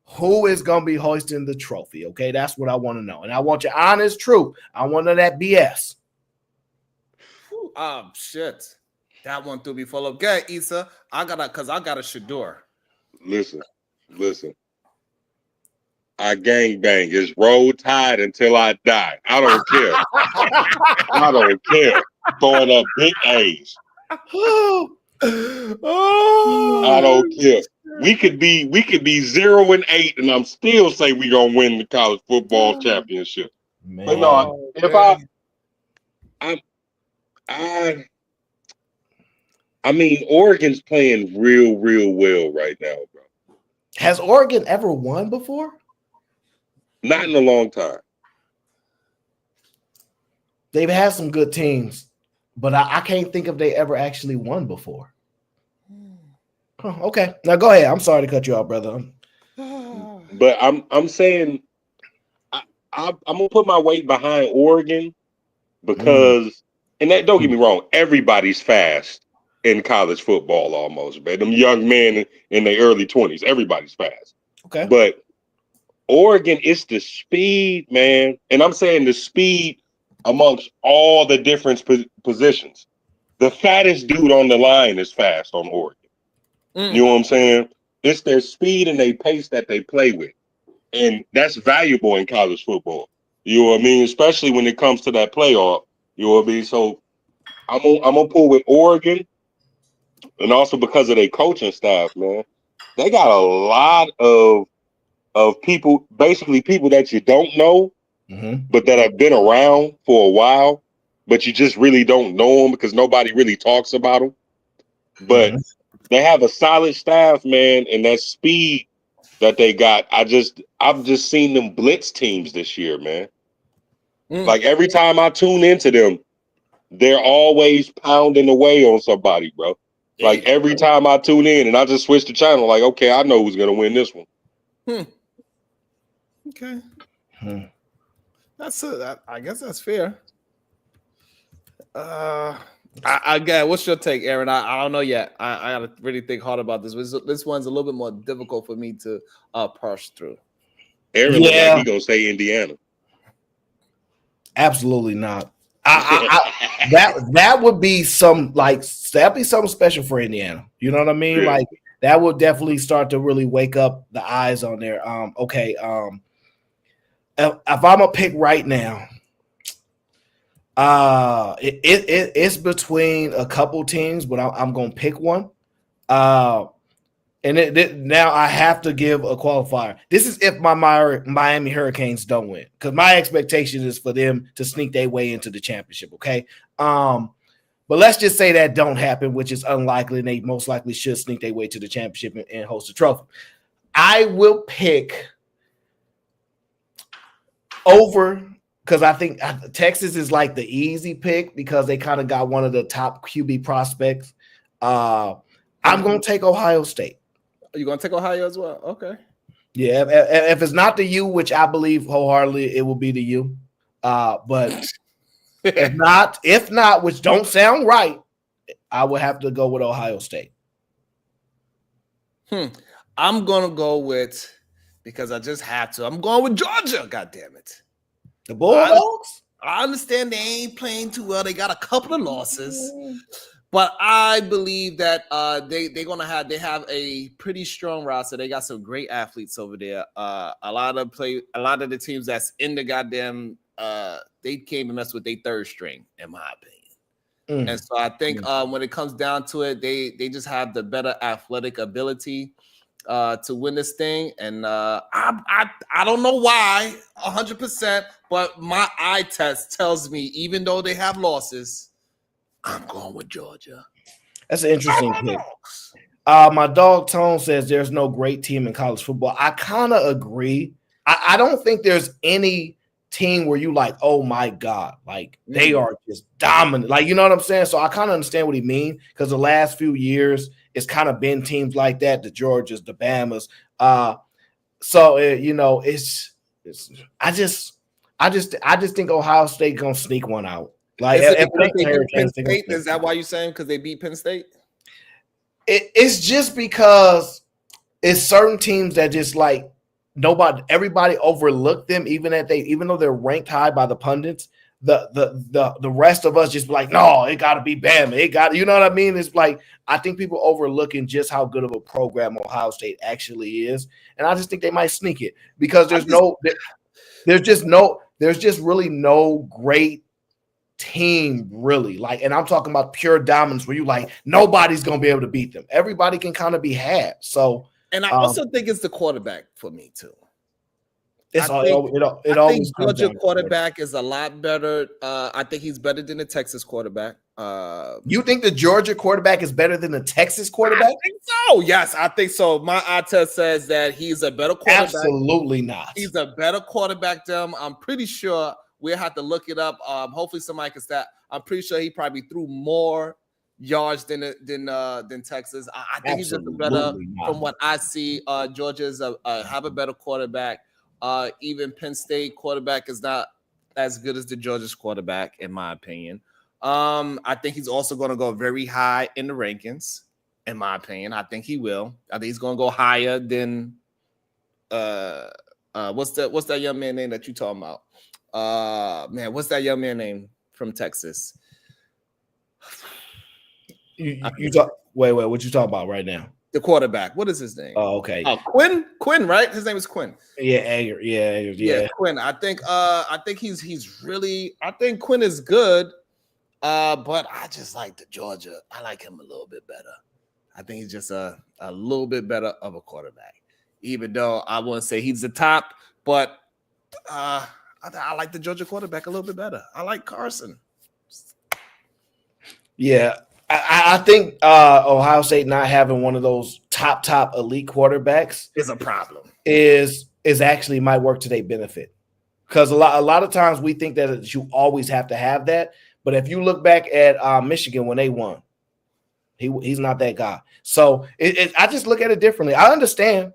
who is going to be hoisting the trophy. Okay, that's what I want to know, and I want your honest truth. I want to know that BS. Shit, that one threw me full of. Okay, Issa, I got a Shador. Listen. I gang bang. It's roll tide until I die. I don't care. I don't care. Throwing up big A's. Oh, I don't care. We could be 0-8, and I'm still say we gonna win the college football championship. Man. But no, if man. I mean, Oregon's playing real well right now, bro. Has Oregon ever won before? Not in a long time. They've had some good teams, but I can't think if they ever actually won before. Huh, okay, now go ahead. I'm sorry to cut you off, brother. But I'm saying I'm gonna put my weight behind Oregon because, and that don't get me wrong, everybody's fast in college football almost, man. Them young men in their early 20s, everybody's fast. Okay, but Oregon, it's the speed, man, and I'm saying the speed amongst all the different positions. The fattest dude on the line is fast on Oregon. You know what I'm saying? It's their speed and their pace that they play with. And that's valuable in college football. You know what I mean? Especially when it comes to that playoff. You know what I mean? So I'm gonna pull with Oregon, and also because of their coaching staff, man. They got a lot of people, basically people that you don't know, but that have been around for a while, but you just really don't know them because nobody really talks about them. But they have a solid staff, man, and that speed that they got. I've just seen them blitz teams this year, man. Like every time I tune into them, they're always pounding away on somebody, bro. Like every time I tune in and I just switch the channel, like, okay, I know who's gonna win this one. Okay. I guess that's fair. I get. What's your take, Aaron? I don't know yet. I gotta really think hard about this. This one's a little bit more difficult for me to parse through. Aaron looked like he gonna say Indiana. Absolutely not. That would be that'd be something special for Indiana. You know what I mean? Yeah. Like that would definitely start to really wake up the eyes on there. If I'm gonna pick right now, it's between a couple teams, but I'm gonna pick one. Now I have to give a qualifier. This is if my Miami Hurricanes don't win, because my expectation is for them to sneak their way into the championship. Okay, but let's just say that don't happen, which is unlikely, and they most likely should sneak their way to the championship and host the trophy. I will pick over, because I think Texas is like the easy pick because they kind of got one of the top QB prospects. I'm going to take Ohio State. Are you going to take Ohio as well? Okay. Yeah, if it's not the U, which I believe wholeheartedly it will be the U. But if not, which don't sound right, I would have to go with Ohio State. I'm going to go with, because I just have to, I'm going with Georgia, God damn it. The Bulldogs? I understand they ain't playing too well. They got a couple of losses. But I believe that they have a pretty strong roster. They got some great athletes over there. A lot of the teams that's in the goddamn they came and messed with their third string, in my opinion. And so I think when it comes down to it, they just have the better athletic ability to win this thing. And I don't know why 100%, but my eye test tells me even though they have losses, I'm going with Georgia. That's an interesting pick. My dog Tone says there's no great team in college football. I kind of agree. I don't think there's any team where you like, oh my God, like they are just dominant. Like, you know what I'm saying? So I kind of understand what he means, because the last few years it's kind of been teams like that, the Georgias, the Bamas. I just think Ohio State gonna sneak one out. Like, is that why you're saying because they beat Penn State? It's just because it's certain teams that just like everybody overlooked them, even though they're ranked high by the pundits. The rest of us just be like, no, it got to be Bama. You know what I mean? It's like I think people overlooking just how good of a program Ohio State actually is, and I just think they might sneak it because there's just really no great team, really. Like, and I'm talking about pure dominance where you like nobody's gonna be able to beat them. Everybody can kind of be had. So, and I also think it's the quarterback for me too. It's I think always Georgia quarterback is a lot better. I think he's better than the Texas quarterback. You think the Georgia quarterback is better than the Texas quarterback? I think so. Yes, I think so. My eye test says that he's a better quarterback. Absolutely not. He's a better quarterback than him. I'm pretty sure we'll have to look it up. Hopefully somebody can stat. I'm pretty sure he probably threw more yards than Texas. I think he's just better from what I see. Georgia's have a better quarterback. Even Penn State quarterback is not as good as the Georgia's quarterback, in my opinion. I think he's also going to go very high in the rankings, in my opinion. I think he will. I think he's going to go higher than what's that young man name that you talking about? Man, what's that young man name from Texas? You talk. Wait, what you talking about right now? The quarterback. What is his name? Oh, okay. Quinn, right? His name is Quinn. Yeah, Egger. Yeah. Quinn. I think he's really. I think Quinn is good. But I just like the Georgia. I like him a little bit better. I think he's just a little bit better of a quarterback. Even though I wouldn't say he's the top, but I like the Georgia quarterback a little bit better. I like Carson. Yeah. I think Ohio State not having one of those top elite quarterbacks is a problem. Is actually might work to their benefit, because a lot of times we think that you always have to have that. But if you look back at Michigan when they won, he's not that guy. So I just look at it differently. I understand.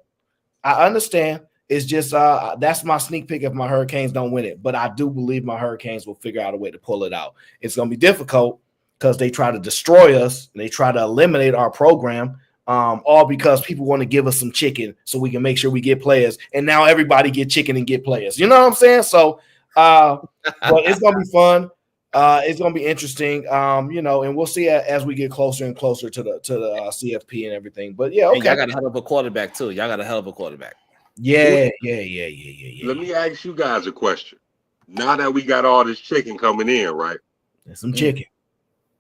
It's just that's my sneak peek if my Hurricanes don't win it. But I do believe my Hurricanes will figure out a way to pull it out. It's going to be difficult because they try to destroy us and they try to eliminate our program, all because people want to give us some chicken so we can make sure we get players. And now everybody get chicken and get players. You know what I'm saying? So, but it's going to be fun. It's going to be interesting, and we'll see as we get closer and closer to the CFP and everything. But yeah, okay. And y'all got a hell of a quarterback too. Y'all got a hell of a quarterback. Yeah. Let me ask you guys a question. Now that we got all this chicken coming in, right? There's some chicken.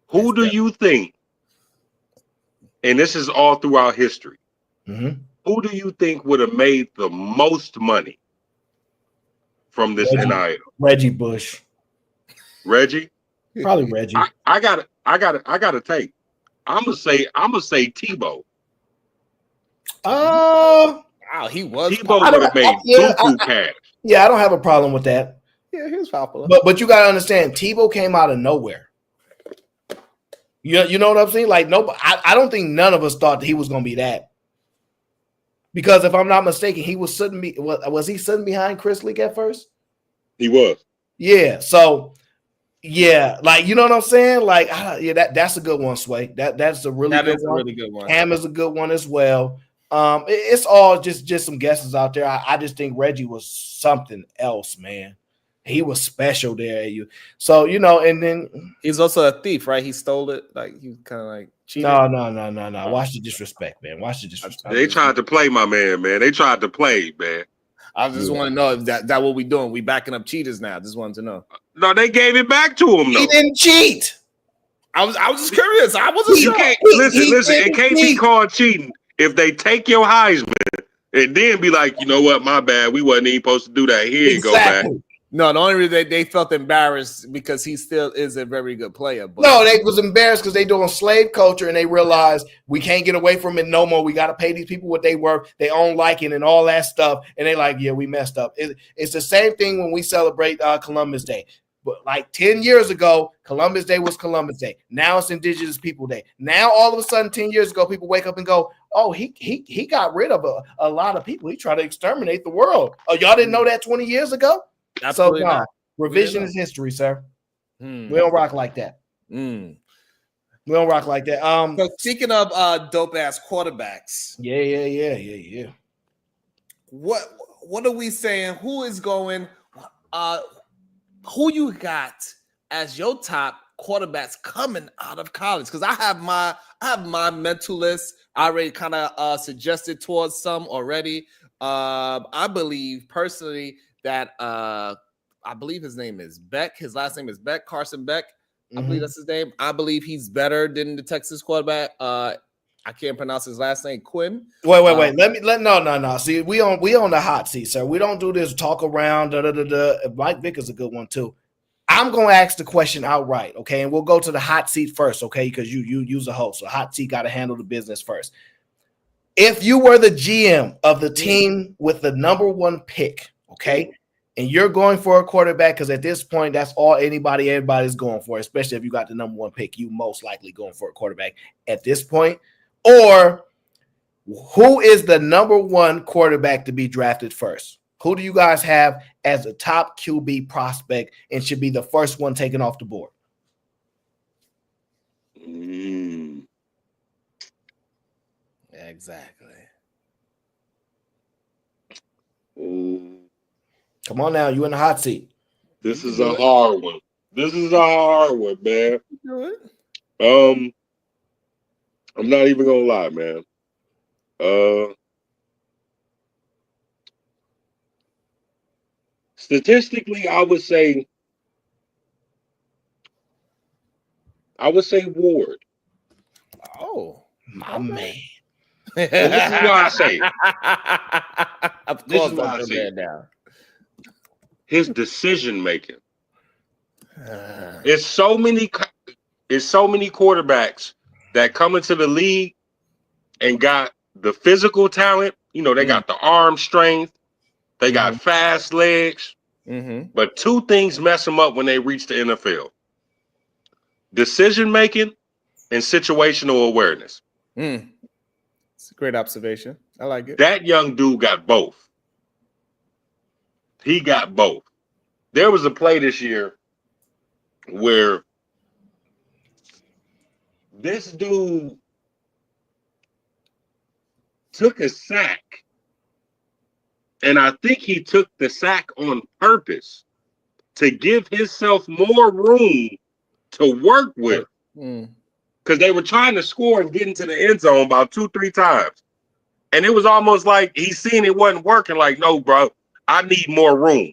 Who do you think, and this is all throughout history, who do you think would have made the most money from this NIL? Reggie Bush. Reggie? Probably Reggie. I gotta take. I'm gonna say Tebow. Wow, he was. Tebow would have made buku cash. Yeah, I don't have a problem with that. Yeah, he was popular. But you gotta understand, Tebow came out of nowhere. You know what I'm saying? Like nobody. I don't think none of us thought that he was gonna be that. Because if I'm not mistaken, he was sitting. Was he sitting behind Chris Leak at first? He was. Yeah. So. Yeah, like you know what I'm saying? Like, that's a good one, Sway. That's a really good one. Cam is a good one as well. It's all just some guesses out there. I just think Reggie was something else, man. He was special there. So and then he's also a thief, right? He stole it, like he kind of like cheated. No. Watch the disrespect, man. Watch the disrespect. They tried to play my man. They tried to play, man. I just want to know if that what we doing. We backing up cheaters now. Just wanted to know. No, they gave it back to him. Though. He didn't cheat. I was just curious. I wasn't sure. Listen. It can't be called cheating if they take your Heisman and then be like, you know what, my bad. We wasn't even supposed to do that. Here you go back. No, the only reason they felt embarrassed because he still is a very good player. But no, they was embarrassed because they doing slave culture and they realized we can't get away from it no more. We got to pay these people what they worth, their own liking and all that stuff. And they like, yeah, we messed up. It's the same thing when we celebrate Columbus Day. But like 10 years ago, Columbus Day was Columbus Day. Now it's Indigenous People Day. Now all of a sudden, 10 years ago, people wake up and go, oh, he got rid of a lot of people. He tried to exterminate the world. Oh, y'all didn't know that 20 years ago? Absolutely so no, revision is history, sir. We don't rock like that. We don't rock like that. So speaking of dope ass quarterbacks, yeah. What are we saying? Who is going? Who you got as your top quarterbacks coming out of college? Because I have my mental list. I already kind of suggested towards some already. I believe personally that I believe his name is Beck. His last name is Beck, Carson Beck. I Mhm. believe that's his name. I believe he's better than the Texas quarterback. I can't pronounce his last name, Quinn. Wait. No. See, we on the hot seat, sir. We don't do this talk around. Mike Vick is a good one too. I'm gonna ask the question outright, okay? And we'll go to the hot seat first, okay? Because you use a host, so hot seat got to handle the business first. If you were the GM of the team with the number 1 pick, okay, and you're going for a quarterback, because at this point, that's all everybody's going for, especially if you got the number 1 pick, you most likely going for a quarterback at this point. Or who is the number 1 quarterback to be drafted first? Who do you guys have as a top QB prospect and should be the first one taken off the board? Exactly. Come on now, you in the hot seat. This is a hard one. Man. I'm not even gonna lie, man. Statistically, I would say Ward. Oh, my man. And this is why I say it. Of This course, is why I say it. now. His decision making. It's so many quarterbacks that come into the league and got the physical talent. You know, they got the arm strength, they got fast legs. But 2 things mess them up when they reach the NFL: decision making and situational awareness. It's a great observation. I like it. That young dude got both. He got both. There was a play this year where this dude took a sack, and I think he took the sack on purpose to give himself more room to work with, because they were trying to score and get into the end zone about 2-3 times, and it was almost like he seen it wasn't working. Like, no, bro, I need more room.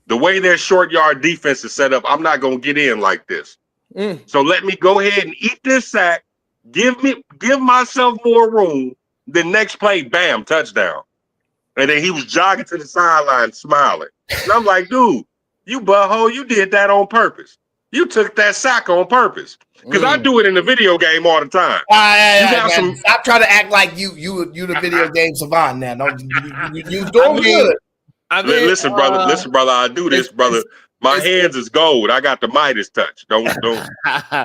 The way their short yard defense is set up, I'm not gonna get in like this. So let me go ahead and eat this sack, give myself more room. The next play, bam, touchdown. And then he was jogging to the sideline smiling. And I'm like, dude, you butthole, you did that on purpose. You took that sack on purpose. Because I do it in the video game all the time. Stop trying to act like you the video game savant now. No, you doing good. Listen, brother, I do this, brother. My hands is gold. I got the Midas touch. Don't.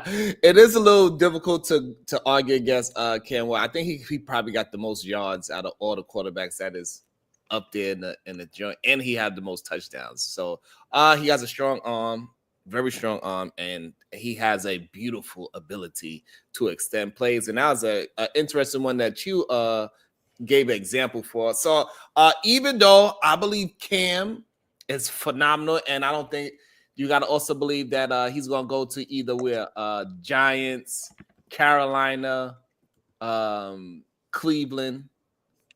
It is a little difficult to argue against Cam. I think he probably got the most yards out of all the quarterbacks that is up there in the joint, and he had the most touchdowns. So he has a strong arm, very strong arm, and he has a beautiful ability to extend plays. And that was a interesting one that you gave an example for. So even though I believe Cam is phenomenal, and I don't think you got to also believe that he's going to go to either where Giants, Carolina, Cleveland.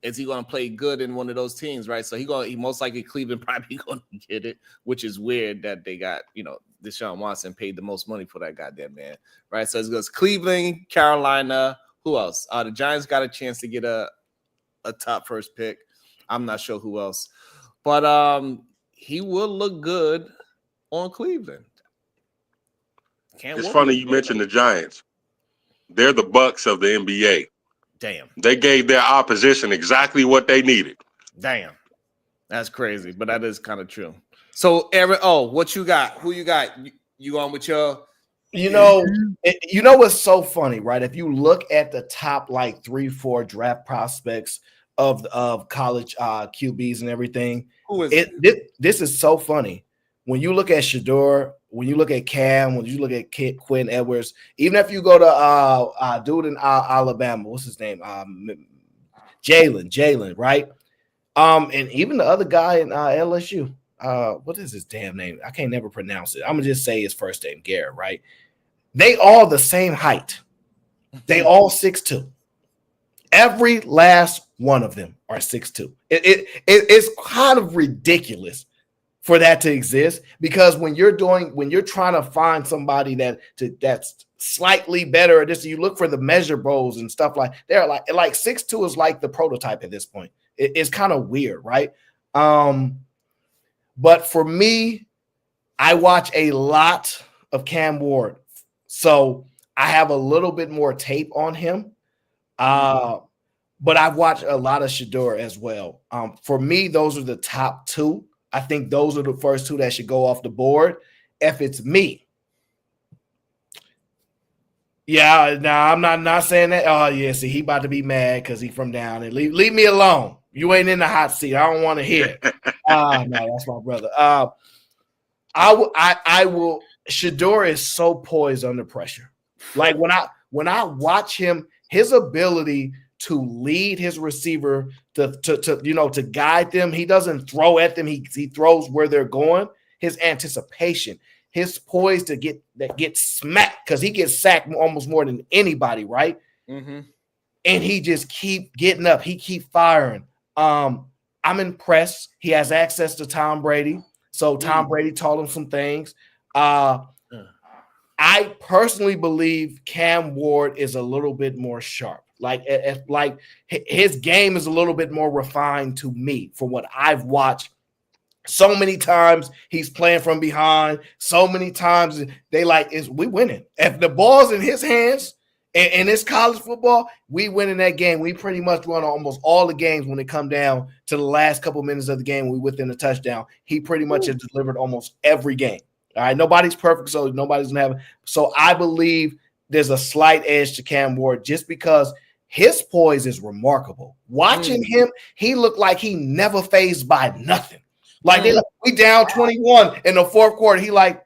Is he going to play good in one of those teams, right? So he most likely Cleveland probably going to get it, which is weird that they got, Deshaun Watson paid the most money for that goddamn man, right? So it goes Cleveland, Carolina. Who else? The Giants got a chance to get a top first pick. I'm not sure who else, but he will look good on Cleveland. It's funny you mentioned the Giants. They're the Bucks of the NBA. Damn. They gave their opposition exactly what they needed. Damn. That's crazy, but that is kind of true. So, Aaron, what you got? Who you got? You on with your... You know what's so funny, right? If you look at the top 3-4 draft prospects of college QBs and everything, who is this is so funny. When you look at Shedeur, when you look at Cam, when you look at Quinn Edwards, even if you go to dude in Alabama, what's his name? Jalen, right? And even the other guy in LSU, what is his damn name? I can't never pronounce it. I'm gonna just say his first name, Garrett, right? They all the same height. They all 6'2". Every last one of them are 6'2". It's kind of ridiculous for that to exist, because when you're trying to find somebody that's slightly better at this, you look for the measurables and stuff like they're like 6'2" is like the prototype at this point. It's kind of weird, right? But for me, I watch a lot of Cam Ward, so I have a little bit more tape on him. But I've watched a lot of Shedeur as well. For me, those are the top two. I think those are the first two that should go off the board. If it's me, yeah, no, I'm not saying that. Oh, yeah, see, he about to be mad because he from down and leave me alone. You ain't in the hot seat. I don't want to hear it. No, that's my brother. I will. Shedeur is so poised under pressure. Like when I watch him, his ability to lead his receiver to guide them. He doesn't throw at them. He throws where they're going. His anticipation, his poise to get smacked, because he gets sacked almost more than anybody, right? Mm-hmm. And he just keep getting up. He keep firing. I'm impressed. He has access to Tom Brady. So Tom Brady taught him some things. I personally believe Cam Ward is a little bit more sharp. Like his game is a little bit more refined to me from what I've watched. So many times he's playing from behind. So many times we winning. If the ball's in his hands and it's college football, we win in that game. We pretty much won almost all the games when it come down to the last couple minutes of the game. We within a touchdown. He pretty much has delivered almost every game. All right, nobody's perfect, so nobody's gonna have it. So I believe there's a slight edge to Cam Ward just because his poise is remarkable. Watching him, he looked like he never fazed by nothing. Like we down 21 in the fourth quarter. He like,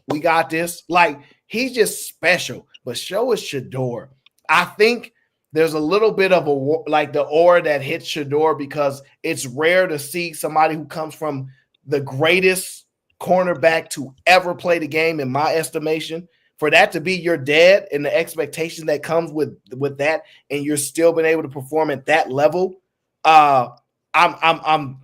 we got this. Like, he's just special. But show is Shedeur. I think there's a little bit of the aura that hits Shedeur because it's rare to see somebody who comes from the greatest cornerback to ever play the game, in my estimation. For that to be your dad and the expectation that comes with that, and you're still been able to perform at that level, I'm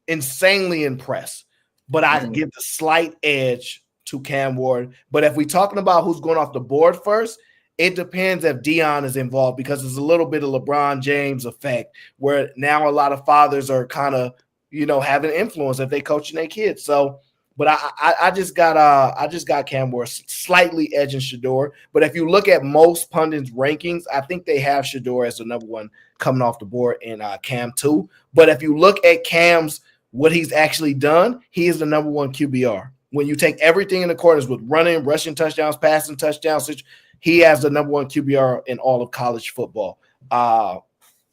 insanely impressed. But I give the slight edge to Cam Ward. But if we're talking about who's going off the board first, it depends if Deion is involved, because there's a little bit of LeBron James effect where now a lot of fathers are kind of, having influence if they coaching their kids. So, but I just got Cam Ward slightly edging Shedeur. But if you look at most pundits' rankings, I think they have Shedeur as the number one coming off the board and Cam 2. But if you look at Cam's what he's actually done, he is the number one QBR. When you take everything in accordance with running, rushing touchdowns, passing touchdowns, he has the number one QBR in all of college football.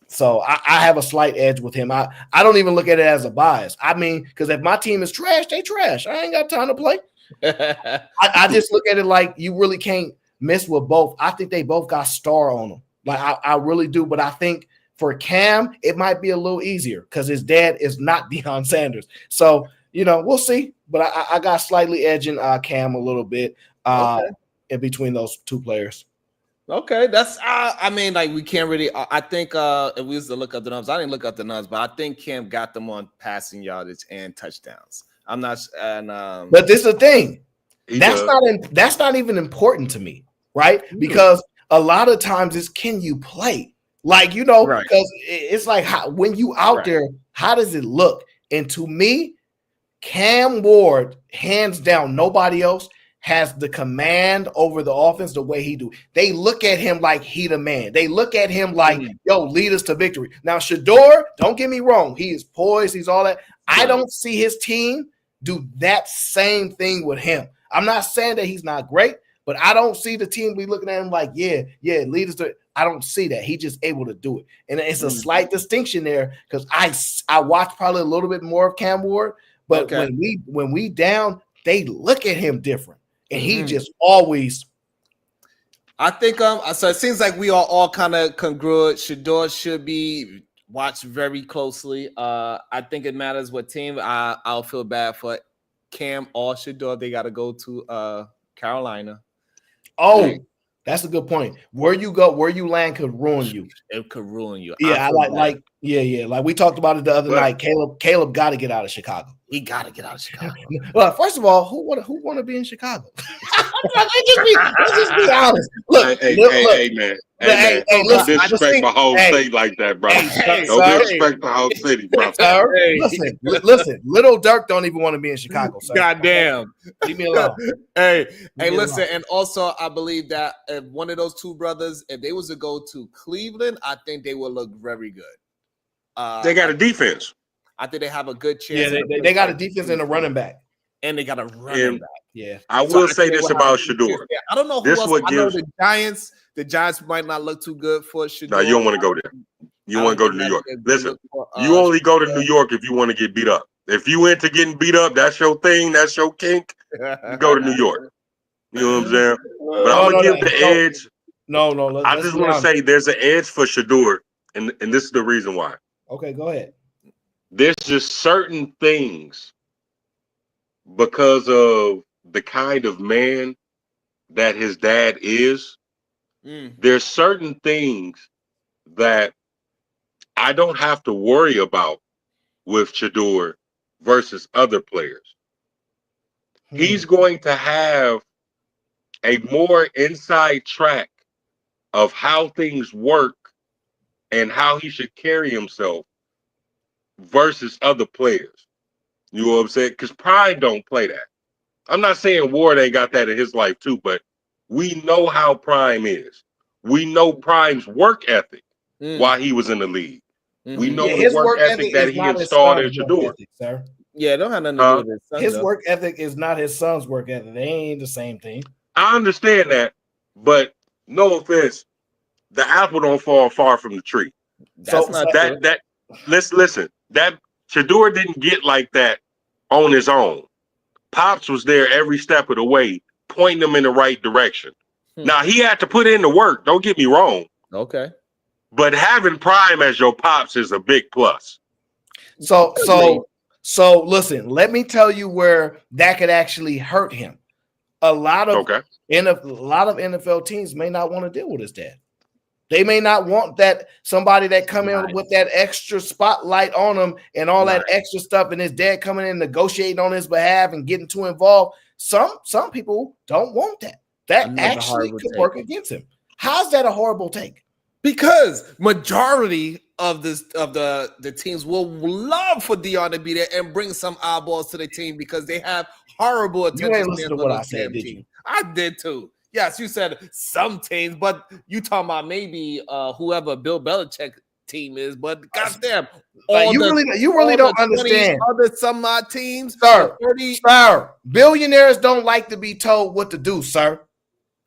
So I have a slight edge with him. I don't even look at it as a bias. I mean, because if my team is trash, they trash. I ain't got time to play. I just look at it like you really can't miss with both. I think they both got star on them. Like I really do. But I think for Cam, it might be a little easier because his dad is not Deion Sanders. So, we'll see. But I got slightly edging Cam a little bit in between those two players. Okay, that's we can't really. I think if we was to look up the numbers, I didn't look up the numbers, but I think Cam got them on passing yardage and touchdowns. I'm not, but this is the thing. That's not even important to me, right? Because a lot of times it's can you play, because it's like when you out there, how does it look? And to me, Cam Ward, hands down, nobody else has the command over the offense the way he do. They look at him like he the man. They look at him like, yo, lead us to victory. Now, Shedeur, don't get me wrong. He is poised. He's all that. I don't see his team do that same thing with him. I'm not saying that he's not great, but I don't see the team be looking at him like, yeah, lead us to. I don't see that. He just able to do it. And it's a slight distinction there because I watched probably a little bit more of Cam Ward, but when we down, they look at him different. And he just always. I think so it seems like we are all kind of congruent. Shedeur should be watched very closely. I think it matters what team. I'll feel bad for Cam or Shedeur. They got to go to Carolina. Oh, that's a good point. Where you go, where you land could ruin you. It could ruin you. Yeah, Yeah. Like we talked about it the other night. Caleb got to get out of Chicago. He got to get out of Chicago. Well, first of all, who want to be in Chicago? let's just be honest. Look, hey, man. Hey, don't disrespect my whole state like that, bro. Don't disrespect the whole city, bro. Listen. Little Dirk don't even want to be in Chicago. Sir. Goddamn. Leave me alone. Hey, listen. And also, I believe that if one of those two brothers, if they was to go to Cleveland, I think they would look very good. They got a defense. I think they have a good chance. Yeah, they got a defense and a running back. And they got a running back. Yeah. I will say this about Shedeur. I don't know who else. I know the Giants. The Giants might not look too good for Shedeur. No, you don't want to go there. You want to go to New York. Listen, you only go to New York if you want to get beat up. If you into getting beat up, that's your thing. That's your kink. You go to New York. You know what I'm saying? But I'm going to give the edge. No. I just want to say there's an edge for Shedeur, and this is the reason why. Okay, go ahead. There's just certain things because of the kind of man that his dad is. There's certain things that I don't have to worry about with Shedeur versus other players. He's going to have a more inside track of how things work and how he should carry himself versus other players. You know what I'm saying? Because Prime don't play that. I'm not saying Ward ain't got that in his life too, but we know how Prime is. We know Prime's work ethic while he was in the league. We know the work ethic that he installed in Shedeur. Sir. Yeah, it don't have nothing to do with his son. His work ethic is not his son's work ethic. They ain't the same thing. I understand that, but no offense, the apple don't fall far from the tree. Listen, that Shedeur didn't get like that on his own. Pops was there every step of the way, pointing him in the right direction. Now he had to put in the work. Don't get me wrong. Okay, but having Prime as your pops is a big plus. So listen. Let me tell you where that could actually hurt him. A lot of NFL teams may not want to deal with his dad. They may not want that somebody that come in with that extra spotlight on him and all that extra stuff, and his dad coming in negotiating on his behalf and getting too involved. Some people don't want that. That actually could work against him. How's that a horrible take? Because majority of the teams will love for Dion to be there and bring some eyeballs to the team because they have horrible attention. You ain't listen to what I said, did you? I did too. Yes, you said some teams, but you talking about maybe whoever Bill Belichick team is, but goddamn, you really don't understand. Some teams, sir. Billionaires don't like to be told what to do, sir.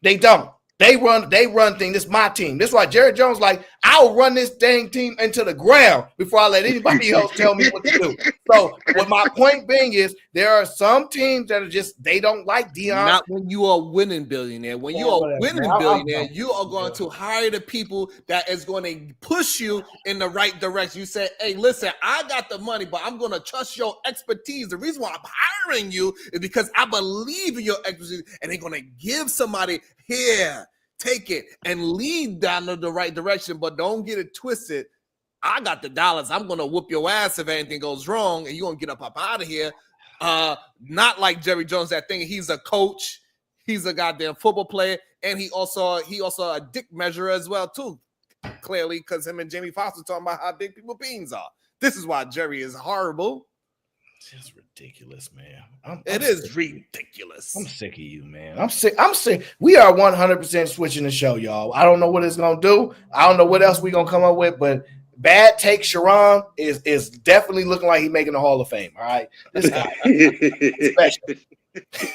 They don't. They run things. This is my team. This is why Jerry Jones like, I'll run this dang team into the ground before I let anybody else tell me what to do. So what my point being is there are some teams that are just, they don't like Dion. Not when you are winning billionaire. When you are winning billionaire, you are going to hire the people that is going to push you in the right direction. You say, hey, listen, I got the money, but I'm going to trust your expertise. The reason why I'm hiring you is because I believe in your expertise, and they're going to give somebody here, take it and lead down the right direction, but don't get it twisted. I got the dollars. I'm going to whoop your ass if anything goes wrong, and you're going to get up out of here. Not like Jerry Jones, that thing. He's a coach. He's a goddamn football player, and he also a dick measurer as well, too, clearly, because him and Jamie Foxx were talking about how big people beans are. This is why Jerry is horrible. It's ridiculous, man. It is ridiculous. I'm sick of you, man. I'm sick. We are 100% switching the show, y'all. I don't know what it's gonna do. I don't know what else we're gonna come up with, but bad take Sharon is definitely looking like he's making the Hall of Fame. All right, this guy special.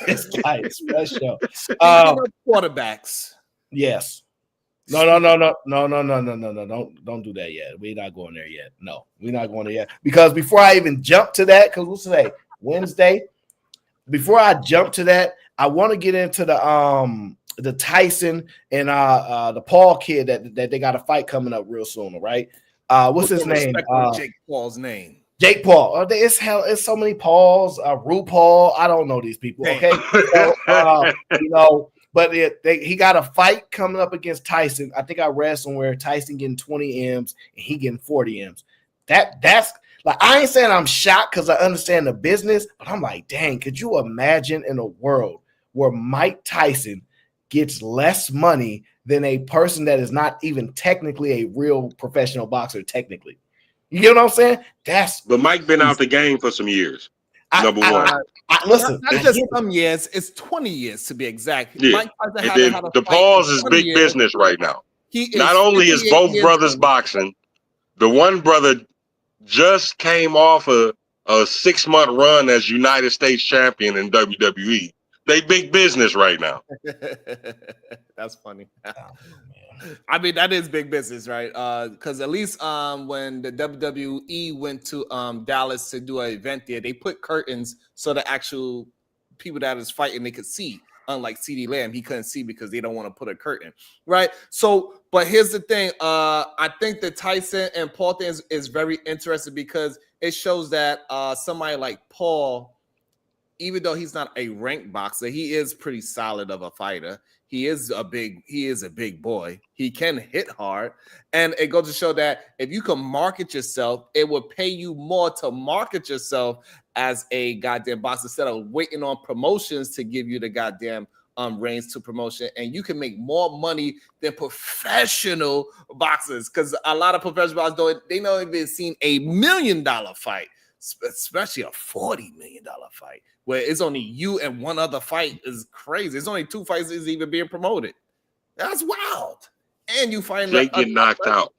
This guy is special. Quarterbacks. Yes. No. Don't do that yet. We're not going there yet. No, we're not going there yet. Because before I even jump to that, because what's today? Wednesday. Before I jump to that, I want to get into the Tyson and the Paul kid that they got a fight coming up real soon, right? What's his name? Jake Paul's name. Jake Paul. It's so many Pauls. RuPaul. I don't know these people. Okay. But he got a fight coming up against Tyson. I think I read somewhere Tyson getting 20 M's and he getting 40 M's. That's like, I ain't saying I'm shocked because I understand the business, but I'm like, dang, could you imagine in a world where Mike Tyson gets less money than a person that is not even technically a real professional boxer, technically? You get what I'm saying? But Mike been out the game for some years. Number one. Listen, not just some years, it's 20 years to be exact. Yeah. Mike Tyson haven't had a The fight pause in is 20 big years. business right now. He is not only is 58 both years brothers old. boxing, the one brother just came off a 6-month run as United States champion in WWE. They big business right now. That's funny. I mean, that is big business, right? Because at least when the WWE went to Dallas to do an event there, they put curtains so the actual people that is fighting, they could see. Unlike CD Lamb, he couldn't see because they don't want to put a curtain, right? So, but here's the thing. I think the Tyson and Paul thing is very interesting because it shows that somebody like Paul, even though he's not a ranked boxer, he is pretty solid of a fighter. He is a big boy. He can hit hard. And it goes to show that if you can market yourself, it will pay you more to market yourself as a goddamn boxer instead of waiting on promotions to give you the goddamn reins to promotion. And you can make more money than professional boxers because a lot of professional boxers they don't even seen $1 million fight, especially a $40 million fight. Where it's only you and one other fight is crazy. It's only 2 fights is even being promoted. That's wild. And you find Jake get knocked out.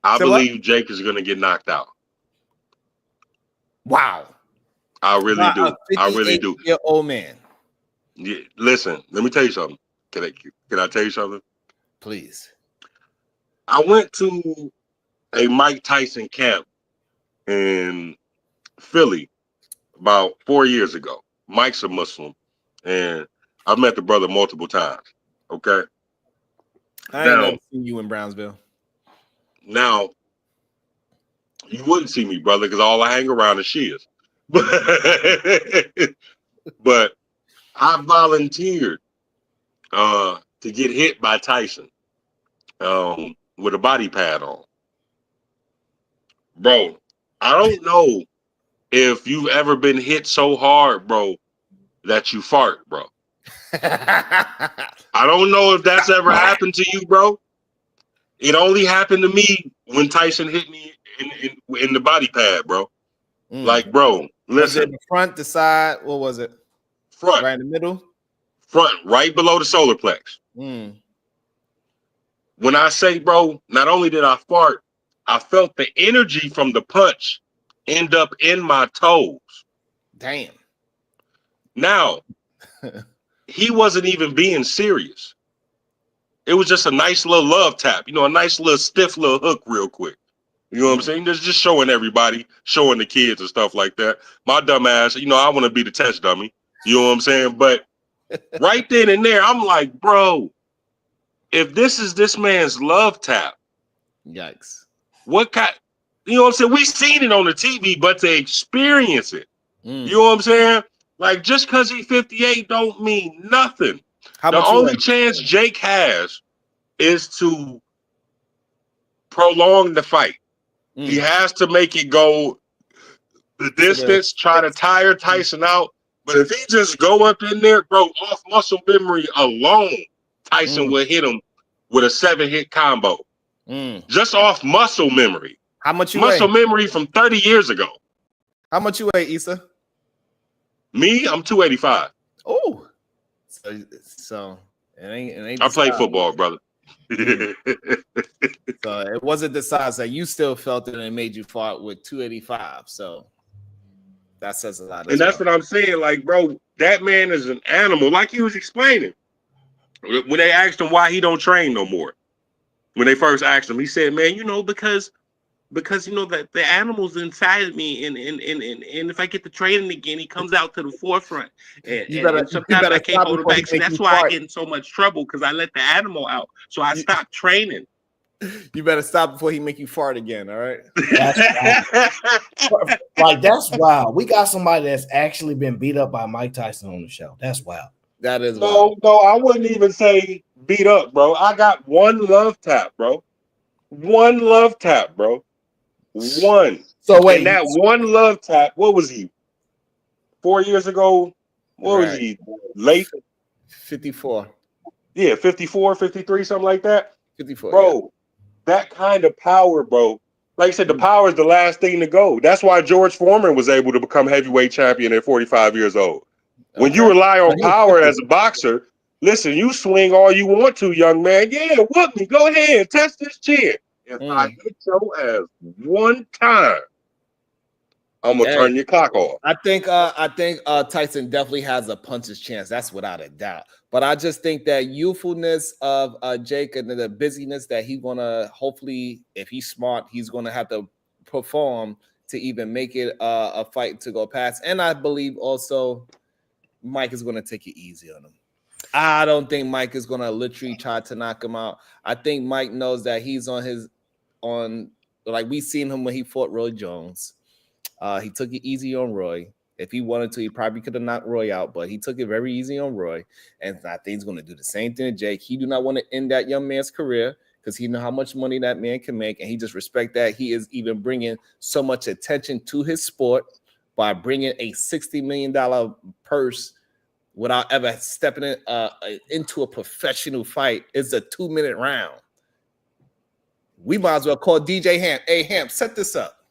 I believe Jake is going to get knocked out. Wow. I really do. I really do. Old man. Yeah, listen, let me tell you something. Can I tell you something? Please. I went to a Mike Tyson camp in Philly about 4 years ago. Mike's a Muslim, and I've met the brother multiple times. Okay. I ain't never seen you in Brownsville. Now, you wouldn't see me, brother, because all I hang around is Shias. But I volunteered to get hit by Tyson with a body pad on. Bro, I don't know if you've ever been hit so hard, bro, that you fart, bro. I don't know if that's ever happened to you, bro. It only happened to me when Tyson hit me in the body pad, bro. Like, bro, listen. Was it the front, the side? What was it? Front. Right in the middle? Front, right below the solar plex. When I say, bro, not only did I fart, I felt the energy from the punch end up in my toes. Damn. Now, he wasn't even being serious. It was just a nice little love tap, a nice little stiff little hook real quick. You know what I'm saying? Just showing everybody, showing the kids and stuff like that. My dumb ass, I want to be the test dummy. You know what I'm saying? But right then and there, I'm like, bro, if this is this man's love tap, yikes. What kind, you know what I'm saying? We've seen it on the TV, but to experience it, you know what I'm saying? Like, just because he's 58 don't mean nothing. The only chance Jake has is to prolong the fight. He has to make it go the distance, try to tire Tyson out. But if he just go up in there, bro, off muscle memory alone, Tyson will hit him with a 7-hit combo. Just off muscle memory. How much you muscle weigh? Memory from 30 years ago. How much you weigh, Issa? Me, I'm 285. Oh. So it ain't I play football, brother. So it wasn't the size that you still felt it and it made you fart with 285. So that says a lot. And that's what I'm saying. Like, bro, that man is an animal. Like he was explaining. When they asked him why he don't train no more. When they first asked him, he said, man, because that the animal's inside me, and if I get to training again, he comes out to the forefront. And sometimes I can't hold him back. So that's why I get in so much trouble, because I let the animal out. So I stopped training. You better stop before he make you fart again, all right? That's wild. We got somebody that's actually been beat up by Mike Tyson on the show. That's wild. That is wild. No, I wouldn't even say beat up, bro. I got one love tap, bro. One love tap, bro. One. So wait, And that one love tap, what was he? 4 years ago? What was he? Late? 54. Yeah, 54, 53, something like that. 54. Bro, that kind of power, bro. Like I said, the power is the last thing to go. That's why George Foreman was able to become heavyweight champion at 45 years old. When you rely on power as a boxer, listen, you swing all you want to, young man. Yeah, whoop me. Go ahead. Test this chin. If I hit your ass one time, I'm gonna turn your clock off. I think Tyson definitely has a puncher's chance. That's without a doubt. But I just think that youthfulness of Jake and the busyness that he's gonna hopefully, if he's smart, he's gonna have to perform to even make it a fight to go past. And I believe also Mike is gonna take it easy on him. I don't think Mike is gonna literally try to knock him out. I think Mike knows that he's on like we seen him when he fought Roy Jones. He took it easy on Roy. If he wanted to, he probably could have knocked Roy out, but he took it very easy on Roy. And I think he's going to do the same thing to Jake. He do not want to end that young man's career because he know how much money that man can make, and he just respect that he is even bringing so much attention to his sport by bringing a $60 million purse without ever stepping into a professional fight. It's a 2-minute round. We might as well call DJ Hamp. Hey, Hamp, set this up.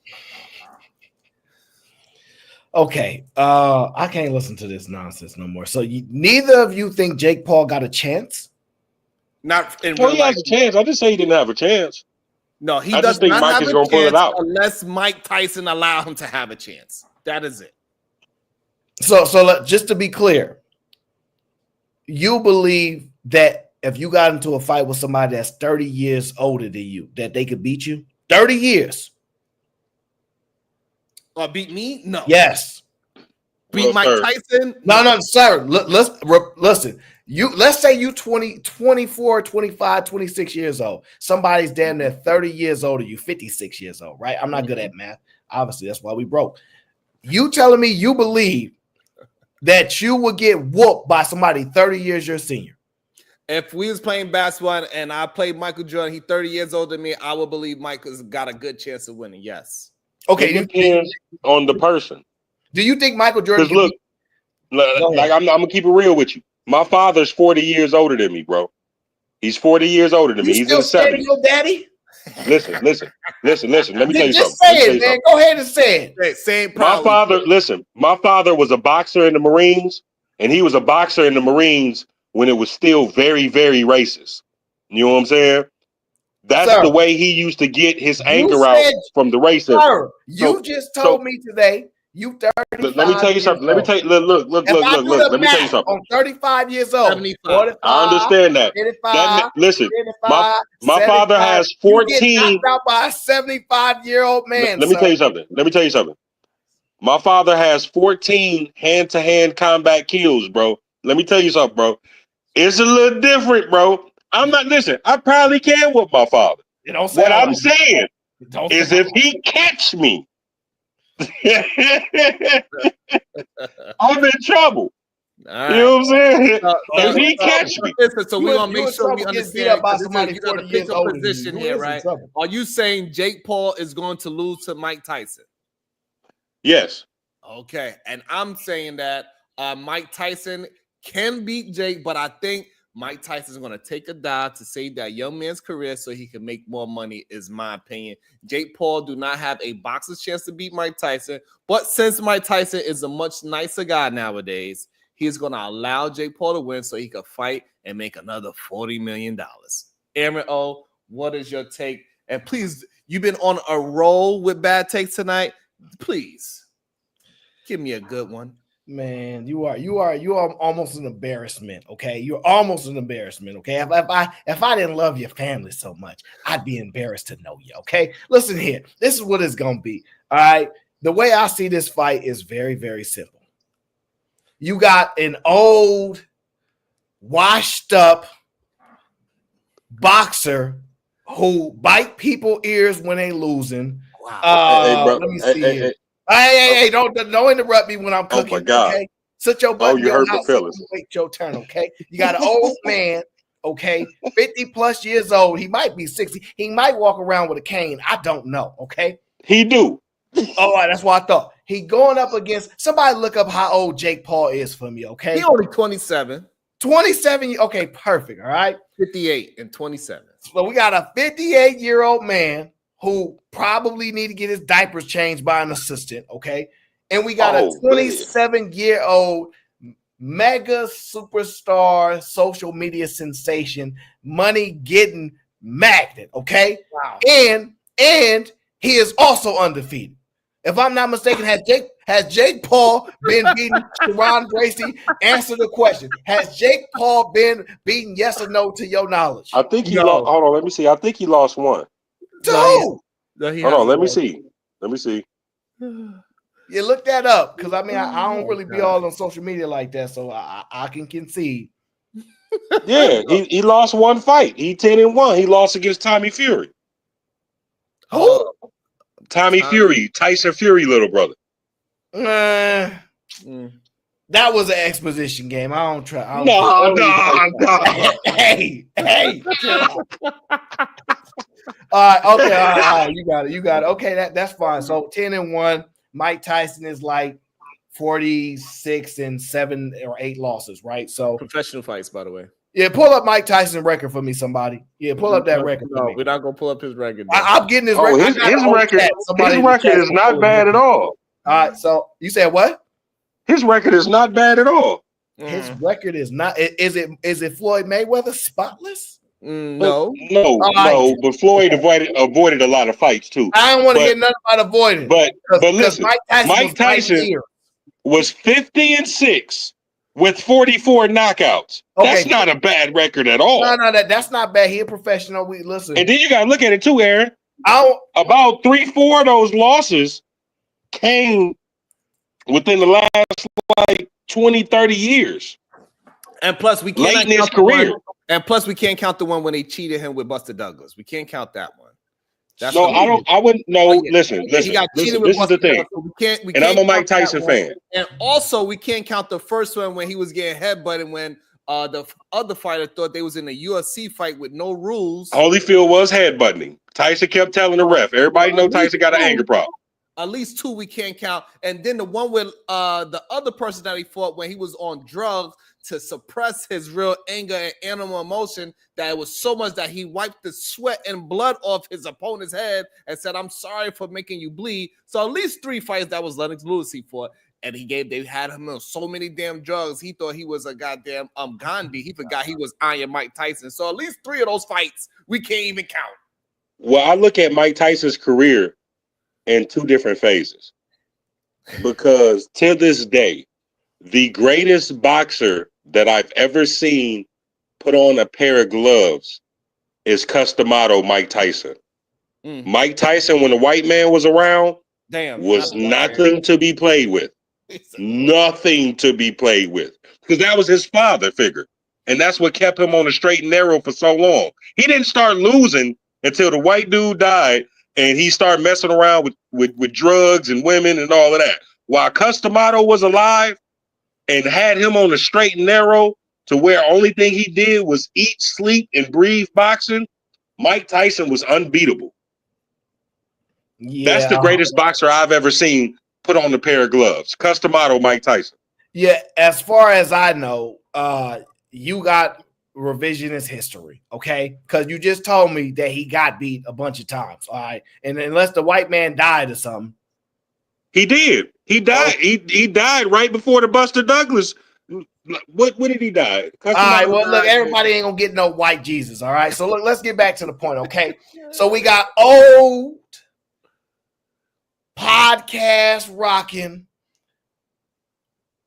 Okay, I can't listen to this nonsense no more. So neither of you think Jake Paul got a chance? Not in Well, he has a chance. I just say he didn't have a chance. No, he I does just think not Mike have is a gonna pull it chance out. unless Mike Tyson allow him to have a chance. That is it. So just to be clear, you believe that if you got into a fight with somebody that's 30 years older than you, that they could beat you? 30 years. Beat me? No. Yes. Beat Mike Tyson? No, sir. Listen. Let's say you 20, 24, 25, 26 years old. Somebody's damn near 30 years older, you 56 years old, right? I'm not good at math. Obviously, that's why we broke. You telling me you believe that you would get whooped by somebody 30 years your senior? If we was playing basketball and I played Michael Jordan, he's 30 years older than me, I would believe Mike has got a good chance of winning. Yes. Okay. It depends on the person. Do you think Michael Jordan? Because look, like I'm gonna keep it real with you. My father's 40 years older than me, bro. He's 40 years older than me. He's in the 70s. Your daddy? Listen. Let me tell you something. Just say it, man. Go ahead and say it. Same problem. My father was a boxer in the Marines, and he was a boxer in the Marines when it was still very, very racist. You know what I'm saying? That's the way he used to get his anger out from the racism. Sir, you just told me today you 35. Let me tell you something. Let me tell you. Look. Let me tell you something. I'm 35 years old. 45, I understand that. 85, listen, 55, my father has 14. You get knocked out by a 75-year-old man. Let me tell you something. My father has 14 hand-to-hand combat kills, bro. Let me tell you something, bro. It's a little different, bro. I'm not. Listen, I probably can whoop my father. What I'm saying is, if he catch me, I'm in trouble. Right. You know what I'm saying? If he catch me, so we want to make sure we understand. You got to pick a position here, right? Are you saying Jake Paul is going to lose to Mike Tyson? Yes. Okay, and I'm saying that Mike Tyson can beat Jake, but I think Mike Tyson is going to take a dive to save that young man's career so he can make more money, is my opinion. Jake Paul do not have a boxer's chance to beat Mike Tyson, but since Mike Tyson is a much nicer guy nowadays, he's going to allow Jake Paul to win so he can fight and make another $40 million. Aaron O, what is your take? And please, you've been on a roll with bad takes tonight. Please, give me a good one. Man, you are almost an embarrassment. Okay, you're almost an embarrassment. Okay, if I didn't love your family so much, I'd be embarrassed to know you. Okay, listen here. This is what it's gonna be. All right, the way I see this fight is very, very simple. You got an old, washed up boxer who bite people ears when they losing. Wow. Let me see here. Hey, don't interrupt me when I'm cooking. Oh my God. Okay? Sit your butt in you your hurt house my feelings. and wait your turn, okay? You got an old man okay? 50 plus years old. He might be 60. He might walk around with a cane. I don't know, okay? He do. All right, that's what I thought. He going up against somebody. Look up how old Jake Paul is for me, okay? He only 27. 27. Okay, perfect. All right, 58 and 27. So we got a 58-year-old man who probably need to get his diapers changed by an assistant, okay? And we got a 27-year-old mega superstar, social media sensation, money getting magnet, okay? Wow. And he is also undefeated. If I'm not mistaken, has Jake Paul been beaten? Sharon Gracie, answer the question. Has Jake Paul been beaten? Yes or no, to your knowledge? I think he lost. Hold on, let me see. I think he lost one. Hold on, let me see. Let me see. Yeah, look that up because I mean I don't really be all on social media like that, so I can concede. Yeah, he lost one fight. He 10-1. He lost against Tommy Fury. Who? Tommy Fury, Tyson Fury, little brother. That was an exposition game. I don't try. No. Hey. All right. You got it. Okay, that's fine. So 10-1. Mike Tyson is like 46 and 7 or 8 losses, right? So professional fights, by the way. Yeah, pull up Mike Tyson's record for me, somebody. Yeah, pull up that record. No, we're not gonna pull up his record. I'm getting his record. His record is not bad at all. All right, so you said what? His record is not bad at all. His record is not. Is it Floyd Mayweather spotless? No. But Floyd avoided a lot of fights too. I don't want to hear nothing about avoiding. But listen, Mike Tyson was 50-6 with 44 knockouts. Okay. That's not a bad record at all. No, that's not bad. He a professional. We listen. And then you gotta look at it too, Aaron. About 3-4 of those losses came within the last like 20-30 years. And plus we can't late in his career. And plus, we can't count the one when they cheated him with Buster Douglas. We can't count that one. That's I wouldn't. No, listen. He got cheated with Buster Douglas, so we can't I'm a Mike Tyson fan. And also, we can't count the first one when he was getting headbutted when the other fighter thought they was in a UFC fight with no rules. Holyfield was headbutting. Tyson kept telling the ref. Everybody know Tyson got an anger problem. At least 2 we can't count. And then the one with the other person that he fought when he was on drugs to suppress his real anger and animal emotion, that it was so much that he wiped the sweat and blood off his opponent's head and said, "I'm sorry for making you bleed." So at least 3 fights that was Lennox Lewis he fought. And they had him on so many damn drugs. He thought he was a goddamn Gandhi. He forgot he was Iron Mike Tyson. So at least 3 of those fights we can't even count. Well, I look at Mike Tyson's career in 2 different phases. Because to this day, the greatest boxer that I've ever seen put on a pair of gloves is Customato Mike Tyson. Mike Tyson, when the white man was around, was nothing to be played with. Nothing to be played with. Because that was his father figure. And that's what kept him on the straight and narrow for so long. He didn't start losing until the white dude died and he started messing around with drugs and women and all of that. While Customato was alive and had him on the straight and narrow to where only thing he did was eat, sleep, and breathe boxing, Mike Tyson was unbeatable. Yeah. That's the greatest boxer I've ever seen put on a pair of gloves. Customato Mike Tyson. Yeah, as far as I know, you got revisionist history, okay? Because you just told me that he got beat a bunch of times, all right? And unless the white man died or something. He did. He died. He died right before the Buster Douglas. What did he die? All right, well, look, everybody ain't gonna get no white Jesus, all right? So look, let's get back to the point, okay? So we got old podcast rocking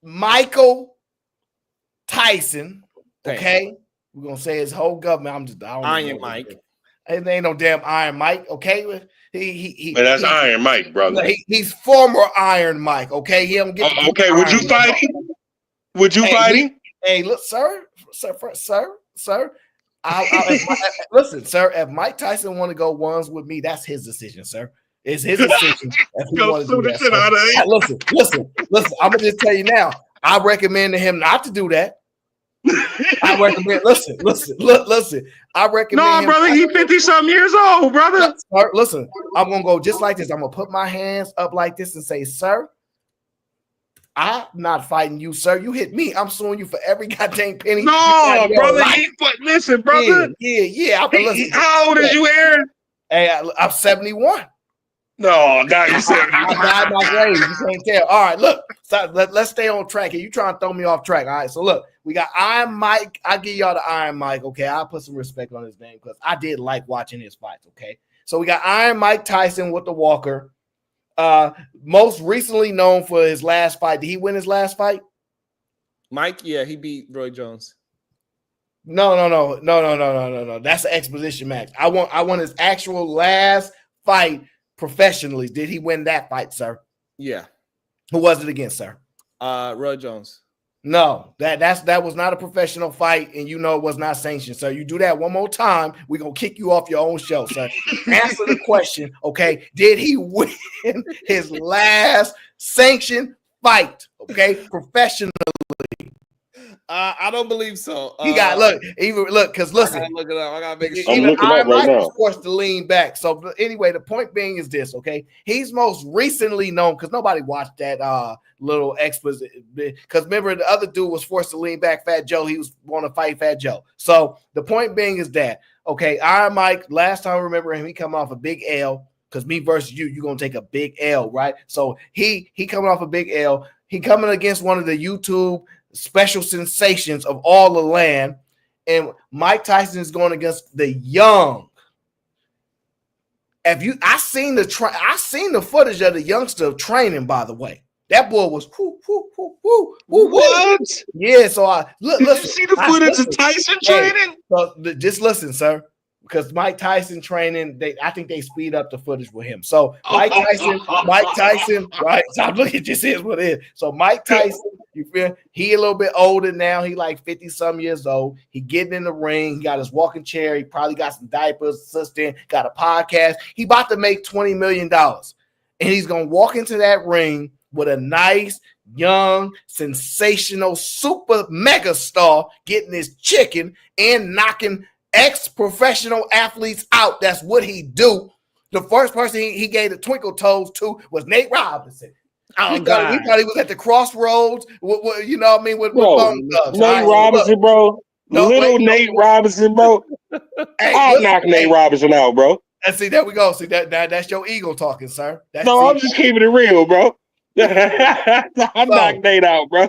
Michael Tyson, okay? We're gonna say his whole government. Iron Mike. It ain't no damn Iron Mike, okay? But that's Iron Mike, brother. He's former Iron Mike, okay? He don't get okay, would you fight him? Would you fight him? Hey, look, sir. Listen, sir. If Mike Tyson want to go ones with me, that's his decision, sir. It's his decision. If he want to do that, listen. I'm gonna just tell you now. I recommend to him not to do that. I recommend. Listen. I recommend. No, brother, he 50-something years old, brother. Sir, listen, I'm gonna go just like this. I'm gonna put my hands up like this and say, "Sir, I'm not fighting you, sir. You hit me. I'm suing you for every goddamn penny." No, brother. Listen, brother. Yeah. How old is you, Aaron? Hey, I'm 71. No, now you said I died my grave. You can't tell. All right, look. So let's stay on track here. You trying to throw me off track. All right. So look, we got Iron Mike. I'll give y'all the Iron Mike. Okay. I'll put some respect on his name because I did like watching his fights. Okay. So we got Iron Mike Tyson with the Walker. Most recently known for his last fight. Did he win his last fight? Mike, yeah, he beat Roy Jones. No. That's an exposition match. I want his actual last fight professionally. Did he win that fight, sir? Yeah. Who was it against, sir? Roy Jones. No, that was not a professional fight, and you know it was not sanctioned, sir. You do that one more time, we're gonna kick you off your own show, sir. Answer the question, okay? Did he win his last sanctioned fight? Okay, professionally. I don't believe so. He got because listen, I gotta look it up. I gotta make I'm looking up right now. Was forced to lean back. So anyway, the point being is this, okay? He's most recently known because nobody watched that little exposition because remember the other dude was forced to lean back. Fat Joe, he was want to fight Fat Joe. So the point being is that okay, Iron Mike. Last time I remember him, he come off a big L because me versus you're gonna take a big L, right? So he coming off a big L. He coming against one of the YouTube special sensations of all the land, and Mike Tyson is going against the young. I seen the footage of the youngster training. By the way, that boy was what? Yeah, so I look. Did you see the footage of Tyson training? So just listen, sir. Because Mike Tyson training, I think they speed up the footage with him. So Mike Tyson, right? So look at this is what it is. So Mike Tyson, you feel he a little bit older now. He like 50-some years old. He getting in the ring. He got his walking chair. He probably got some diapers, assistant, got a podcast. He about to make $20 million. And he's gonna walk into that ring with a nice, young, sensational, super mega star getting his chicken and knocking ex-professional athletes out. That's what he do. The first person he gave the twinkle toes to was Nate Robinson. He thought he was at the crossroads. You know what I mean? With Bone Thugs. Nate Robinson, bro. Nate Robinson, bro. I'll knock Nate Robinson out, bro. And see, there we go. See that's your ego talking, sir. I'm just keeping it real, bro. I knocked Nate out, bro.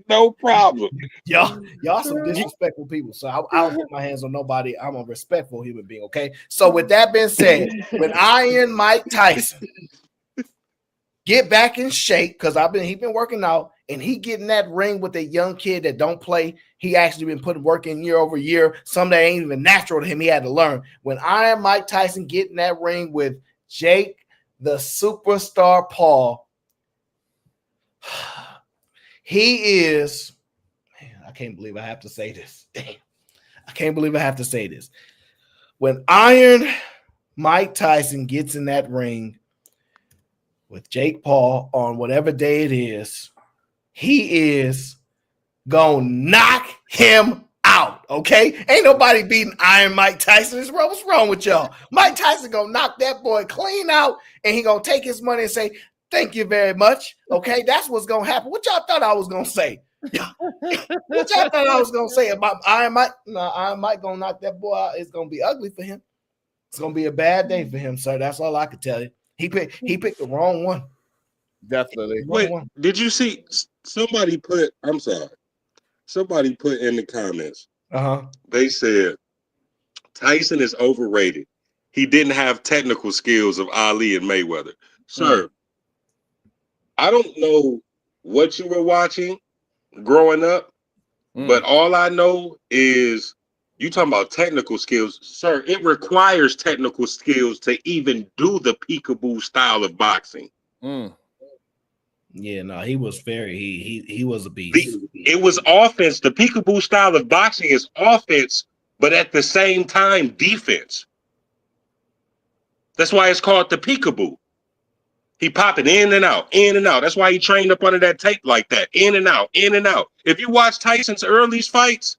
No problem. Y'all some disrespectful people. So I don't put my hands on nobody. I'm a respectful human being. Okay. So with that being said, when Iron Mike Tyson get back in shape, because he been working out, and he get in that ring with a young kid that don't play. He actually been putting work in year over year. Some that ain't even natural to him. He had to learn. When Iron Mike Tyson get in that ring with Jake the Superstar Paul, he is, man, I can't believe I have to say this. Damn. I can't believe I have to say this. When Iron Mike Tyson gets in that ring with Jake Paul on whatever day it is, he is gonna knock him out, okay? Ain't nobody beating Iron Mike Tyson. What's wrong with y'all? Mike Tyson gonna knock that boy clean out, and he gonna take his money and say, thank you very much, okay? That's what's gonna happen. What y'all thought I was gonna say? What y'all thought I was gonna say about Iron Mike? No, Iron Mike gonna knock that boy out. It's gonna be ugly for him. It's gonna be a bad day for him, sir. That's all I can tell you. He picked the wrong one. Definitely. Wait, did you see somebody put in the comments? They said Tyson is overrated. He didn't have technical skills of Ali and Mayweather. Sir, I don't know what you were watching growing up, but all I know is you talking about technical skills. Sir, it requires technical skills to even do the peekaboo style of boxing. Yeah, no, he was he was a beast. It was offense. The peekaboo style of boxing is offense, but at the same time, defense. That's why it's called the peekaboo. He popping in and out, in and out. That's why he trained up under that tape like that, in and out, in and out. If you watch Tyson's early fights,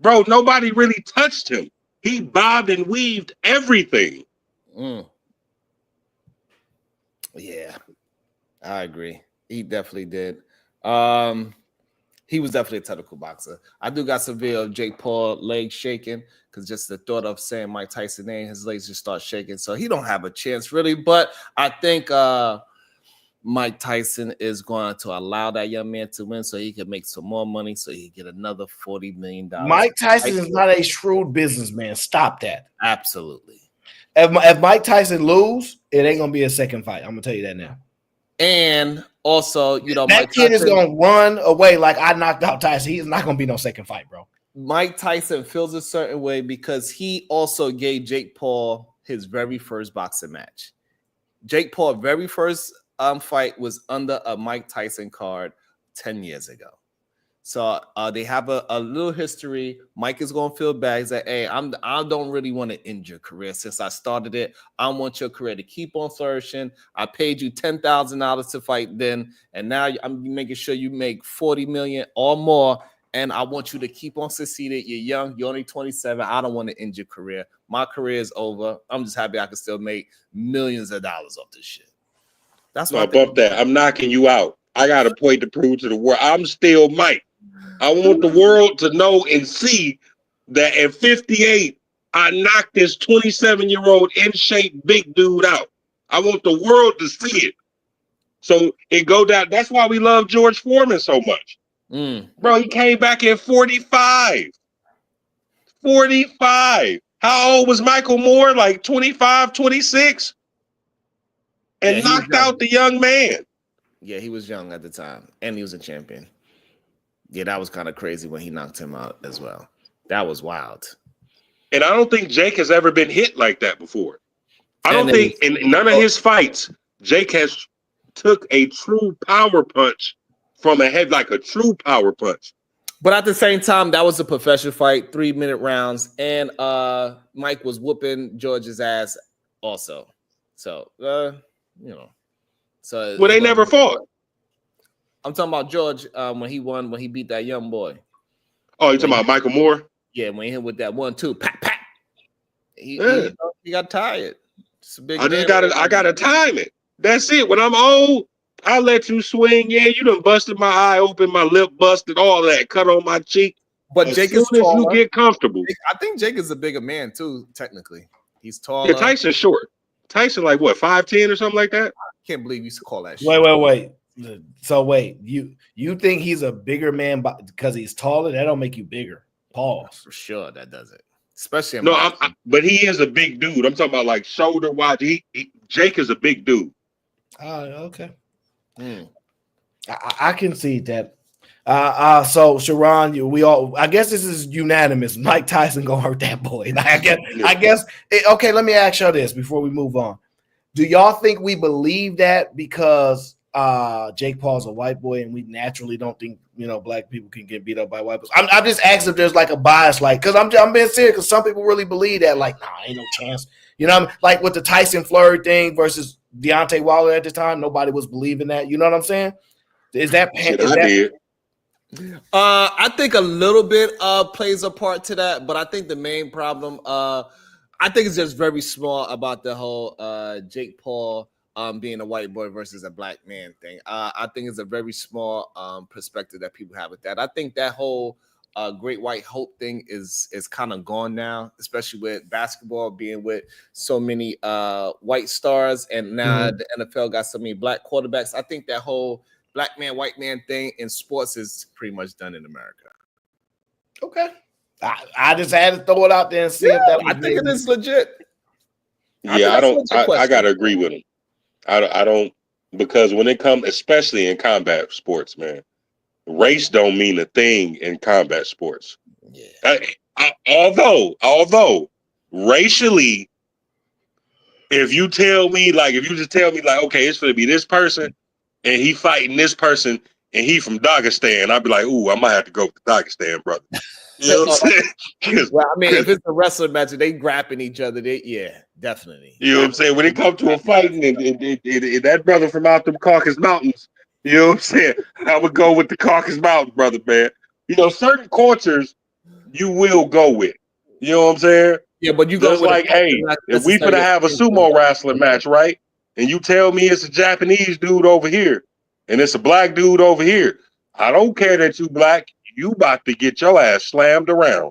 bro, nobody really touched him. He bobbed and weaved everything. Yeah, I agree. He definitely did. He was definitely a technical boxer. I do got some video of Jake Paul legs shaking because just the thought of saying Mike Tyson name, his legs just start shaking. So he don't have a chance really. But I think Mike Tyson is going to allow that young man to win so he can make some more money, so he can get another $40 million. Mike Tyson is not a shrewd businessman. Stop that. Absolutely. If Mike Tyson lose, it ain't gonna be a second fight. I'm gonna tell you that now. And also, you know, that Mike kid Tyson is gonna run away like I knocked out Tyson. He's not gonna be no second fight, bro. Mike Tyson feels a certain way because he also gave Jake Paul his very first boxing match. Jake Paul very first fight was under a Mike Tyson card 10 years ago. So they have a little history. Mike is gonna feel bad. He's like, hey, I don't really want to end your career since I started it. I want your career to keep on flourishing. I paid you $10,000 to fight then, and now I'm making sure you make $40 million or more. And I want you to keep on succeeding. You're young. You're only 27. I don't want to end your career. My career is over. I'm just happy I can still make millions of dollars off this shit. That's why. Bump that. I'm knocking you out. I got a point to prove to the world. I'm still Mike. I want the world to know and see that at 58, I knocked this 27-year-old in shape big dude out. I want the world to see it. So it go down. That's why we love George Foreman so much. Bro, he came back at 45. 45. How old was Michael Moore? Like 25, 26? And knocked out the young man. Yeah, he was young at the time. And he was a champion. Yeah, that was kind of crazy when he knocked him out as well. That was wild. And I don't think Jake has ever been hit like that before. I don't think in none of his fights, Jake has took a true power punch from a head, like a true power punch. But at the same time, that was a professional fight, 3-minute rounds, and Mike was whooping George's ass also. So, you know. So well, they never fought. I'm talking about George when he beat that young boy. Oh, you talking about Michael Moore? Yeah, when he hit with that 1-2, pat, pat. He got tired. I gotta time it. That's it. When I'm old, I'll let you swing. Yeah, you done busted my eye open, my lip busted, all that, cut on my cheek. But as Jake soon is taller. as you get comfortable. I think Jake is a bigger man too, technically. He's taller. Yeah, Tyson's short. Tyson like what, 5'10" or something like that? I can't believe you used to call that shit. Wait. So wait, you think he's a bigger man because he's taller? That don't make you bigger. Pause. For sure, that does it. Especially but he is a big dude. I'm talking about like shoulder wide. Jake is a big dude. Okay. I can see that. So Sharon, I guess this is unanimous. Mike Tyson gonna hurt that boy. I guess. Okay, let me ask y'all this before we move on. Do y'all think we believe that because Jake Paul's a white boy and we naturally don't think black people can get beat up by white boys? I'm just asking if there's like a bias, like because I'm being serious because some people really believe that, like, nah, ain't no chance. Like with the Tyson Fleury thing versus Deontay Wilder at the time, nobody was believing that. You know what I'm saying? Is that? I think a little bit plays a part to that, but I think the main problem, I think it's just very small about the whole Jake Paul being a white boy versus a black man thing. I think it's a very small perspective that people have with that. I think that whole great white hope thing is kind of gone now, especially with basketball being with so many white stars, and now the NFL got so many black quarterbacks. I think that whole black man, white man thing in sports is pretty much done in America. Okay. I just had to throw it out there and see if that was I think it is legit. Yeah, I gotta agree with him. I don't, because when it comes, especially in combat sports, man, race don't mean a thing in combat sports. Yeah. Although racially, if you just tell me like, okay, it's gonna be this person and he fighting this person and he from Dagestan, I'd be like, ooh, I might have to go with the Dagestan brother. You know what I'm saying? Well, I mean, if it's a wrestling match and they grappling each other, yeah, definitely. You know what I'm saying? When it comes to a fighting and that brother from out them Caucasus Mountains, you know what I'm saying? I would go with the Caucasus Mountains brother, man. You know, certain cultures you will go with. You know what I'm saying? Yeah, but you Just go with like, hey, if we finna have a sumo wrestling match, right? And you tell me it's a Japanese dude over here and it's a black dude over here, I don't care that you black. You about to get your ass slammed around.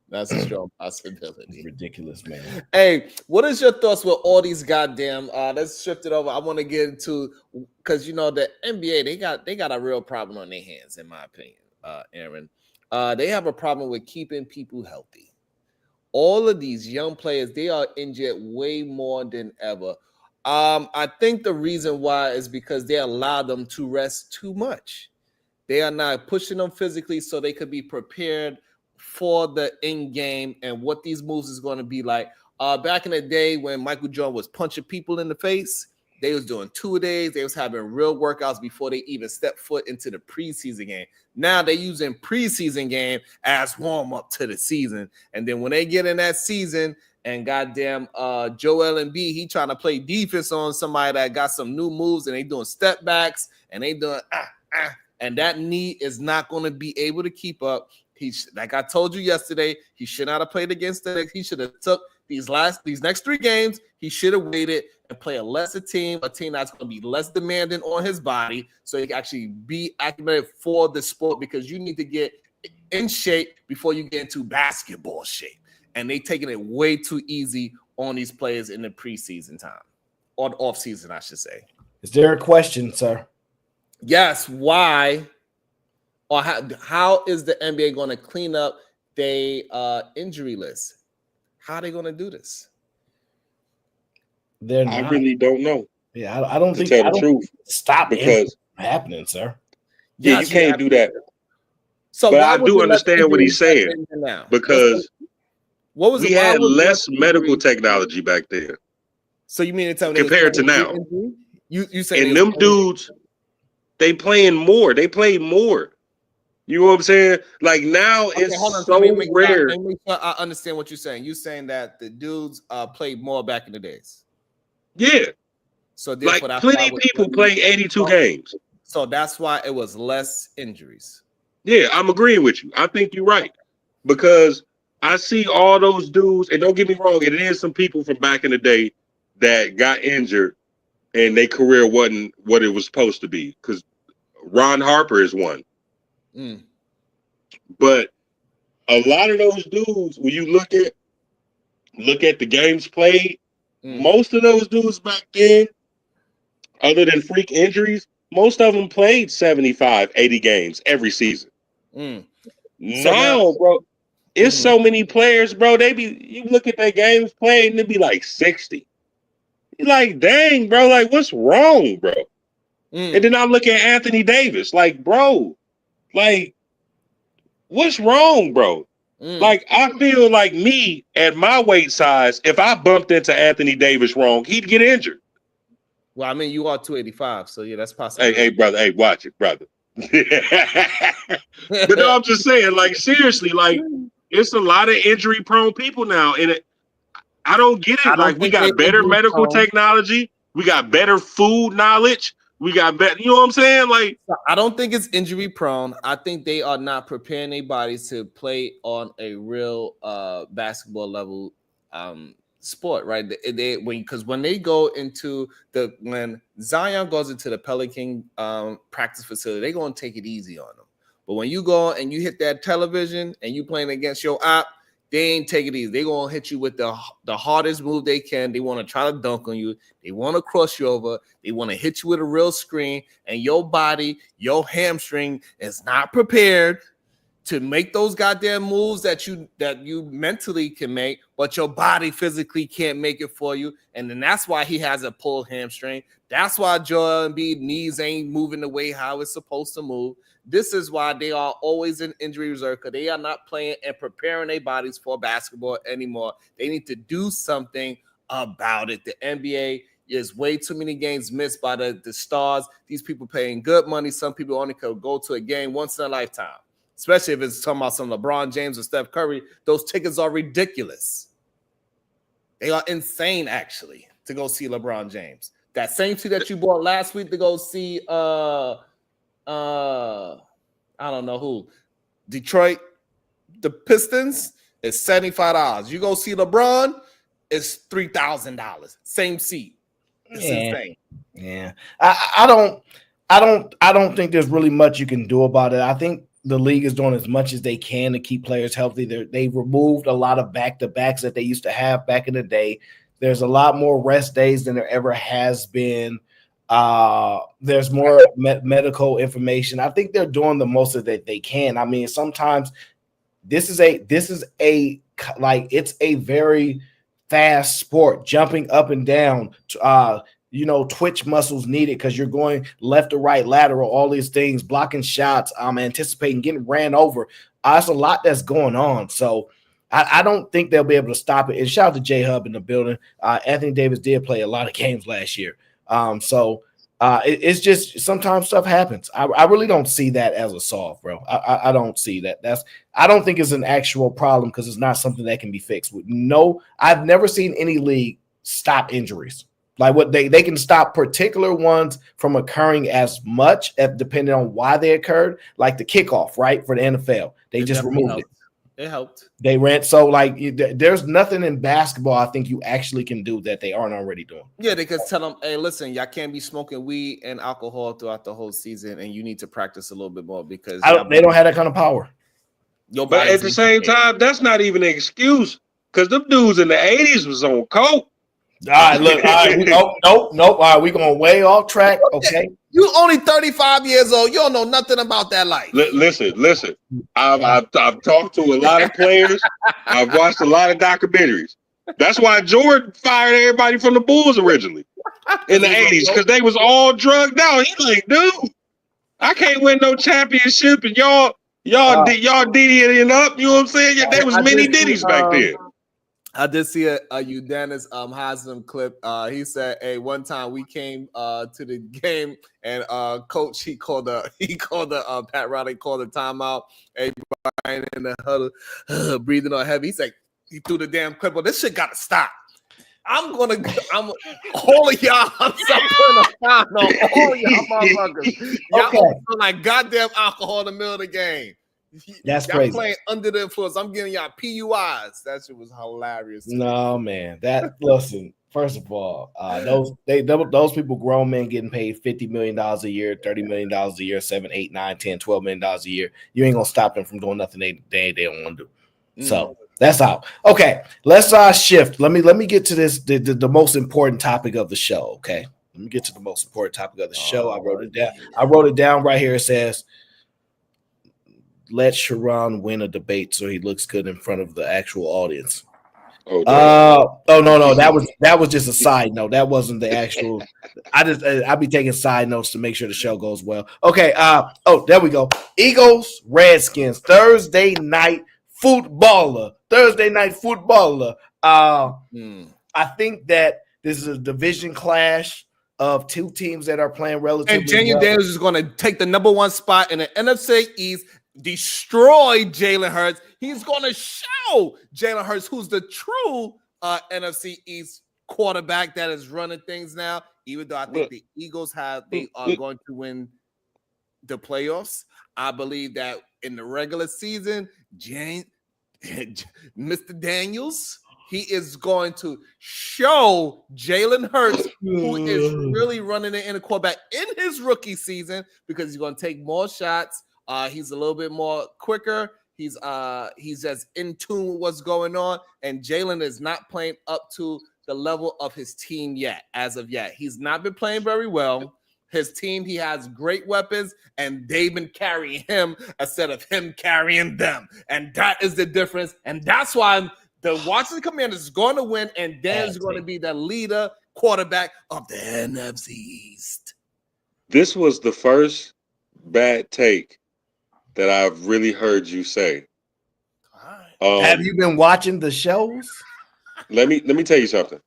That's a strong possibility. Ridiculous, man. Hey, what is your thoughts with all these goddamn? Let's shift it over. I want to get into because you know the NBA they got a real problem on their hands, in my opinion. Aaron, they have a problem with keeping people healthy. All of these young players, they are injured way more than ever. I think the reason why is because they allow them to rest too much. They are not pushing them physically so they could be prepared for the end game and what these moves is going to be like. Back in the day when Michael Jordan was punching people in the face, they was doing 2-a-days. They was having real workouts before they even stepped foot into the preseason game. Now they're using preseason game as warm up to the season. And then when they get in that season and goddamn Joel Embiid, he trying to play defense on somebody that got some new moves and they doing step backs and they doing and that knee is not going to be able to keep up. Like I told you yesterday, he should not have played against the Knicks. He should have took these next 3 games. He should have waited and play a team that's going to be less demanding on his body, so he can actually be acclimated for the sport. Because you need to get in shape before you get into basketball shape, and they taking it way too easy on these players in the preseason time or the off season, I should say. Is there a question, sir? Yes. Why? Or how is the NBA going to clean up their injury list? How are they going to do this? I really don't know. Yeah, I don't think. Tell the truth. Stop because happening, sir. Yeah, you can't do that. So, but I do understand what he's saying because we had less medical technology back then. So you mean to tell me compared to now? You say and them dudes, they playing more. They played more. You know what I'm saying? Like now it's so rare. Let me make sure I understand what you're saying. You're saying that the dudes played more back in the days. Yeah. So like plenty of people playing 82 games. So that's why it was less injuries. Yeah, I'm agreeing with you. I think you're right. Because I see all those dudes, and don't get me wrong, it is some people from back in the day that got injured and their career wasn't what it was supposed to be. Because Ron Harper is one. But a lot of those dudes, when you look at the games played, most of those dudes back then, other than freak injuries, most of them played 75, 80 games every season. Now, bro, it's so many players, bro. You look at their games played and it'd be like 60. You're like, dang, bro, like what's wrong, bro? And then I look at Anthony Davis, like, bro, like, what's wrong, bro? Like, I feel like me at my weight size, if I bumped into Anthony Davis wrong, he'd get injured. Well, I mean, you are 285, so yeah, that's possible. Hey, brother, hey, watch it, brother. But no, I'm just saying, like, seriously, like, it's a lot of injury-prone people now, and I don't get it. Like, we got better medical technology, we got better food knowledge, we got better. You know what I'm saying? Like, I don't think it's injury-prone. I think they are not preparing their bodies to play on a real basketball level sport, right? Because when Zion goes into the Pelican practice facility, they're gonna take it easy on them. But when you go and you hit that television and you playing against your op, they ain't take it easy. They're gonna hit you with the hardest move they can. They want to try to dunk on you. They want to cross you over. They want to hit you with a real screen, and your body, your hamstring is not prepared to make those goddamn moves that you mentally can make, but your body physically can't make it for you. And then that's why he has a pulled hamstring. That's why Joel Embiid knees ain't moving the way how it's supposed to move. This is why they are always in injury reserve, because they are not playing and preparing their bodies for basketball anymore. They need to do something about it. The NBA, There's way too many games missed by the stars. These people paying good money. Some people only could go to a game once in a lifetime, especially if it's talking about some LeBron James or Steph Curry. Those tickets are ridiculous. They are insane, actually, to go see LeBron James. That same seat that you bought last week to go see I don't know who, Detroit, the Pistons, is $75. You go see LeBron, it's $3,000. Same seat. It's insane. Yeah. I don't think there's really much you can do about it. I think the league is doing as much as they can to keep players healthy. They've removed a lot of back-to-backs that they used to have back in the day. There's a lot more rest days than there ever has been. There's more medical information. I think they're doing the most that they can. I mean, sometimes this is a like, it's a very fast sport, jumping up and down. Twitch muscles needed because you're going left to right, lateral, all these things, blocking shots, anticipating getting ran over. There's a lot that's going on. So I don't think they'll be able to stop it. And shout out to J Hub in the building. Anthony Davis did play a lot of games last year. It's just sometimes stuff happens. I really don't see that as a solve, bro. I don't see that. I don't think it's an actual problem because it's not something that can be fixed. I've never seen any league stop injuries. Like what they can stop particular ones from occurring as much, depending on why they occurred, like the kickoff, right? For the NFL. They just removed it. It helped. They ran. So, like, there's nothing in basketball I think you actually can do that they aren't already doing. Yeah, they could tell them, hey, listen, y'all can't be smoking weed and alcohol throughout the whole season, and you need to practice a little bit more because they don't have that kind of power. But at the same time, that's not even an excuse because them dudes in the 80s was on coke. All right, look. All right, nope. All right, we're going way off track. Okay. You only 35 years old. You don't know nothing about that life. Listen. I've talked to a lot of players. I've watched a lot of documentaries. That's why Jordan fired everybody from the Bulls originally in the 80s because they was all drugged out. He's like, dude, I can't win no championship, and y'all diddying up. You know what I'm saying? Yeah, there was many diddies back then. I did see a Udonis Haslam clip. He said, "Hey, one time we came to the game and coach he called the Pat Riley called the timeout. Everybody in the huddle, breathing on heavy. He's like, he threw the damn clip. Well, this shit got to stop. I'm all of y'all. I'm putting a fine on all of y'all motherfuckers. Y'all feel like goddamn alcohol in the middle of the game." That's y'all crazy. Playing under the influence. I'm giving y'all PUIs. That shit was hilarious. No, man. Listen. First of all, those people, grown men getting paid $50 million a year, $30 million a year, $7, $8, $9, $10, $12 million a year. You ain't gonna stop them from doing nothing they don't want to do. So that's out. Okay, let's shift. Let me get to this the most important topic of the show. Okay, let me get to the most important topic of the show. I wrote it down. I wrote it down right here. It says, let Sharon win a debate so he looks good in front of the actual audience. No. That was just a side note. That wasn't the actual. I be taking side notes to make sure the show goes well. Okay. There we go. Eagles, Redskins, Thursday night footballer. I think that this is a division clash of two teams that are playing relatively. And Daniel Daniels is going to take the number one spot in the NFC East. Destroy Jalen Hurts. He's going to show Jalen Hurts who's the true NFC East quarterback that is running things now. Even though I think the Eagles are going to win the playoffs. I believe that in the regular season, Mr. Daniels, he is going to show Jalen Hurts who is really running it in the quarterback in his rookie season because he's going to take more shots. He's a little bit more quicker. He's just in tune with what's going on. And Jalen is not playing up to the level of his team yet, as of yet. He's not been playing very well. His team, he has great weapons, and they've been carrying him instead of him carrying them. And that is the difference. And that's why the Washington Commanders is going to win, and Dan's going to be the leader quarterback of the NFC East. This was the first bad take that I've really heard you say. Have you been watching the shows? Let me tell you something.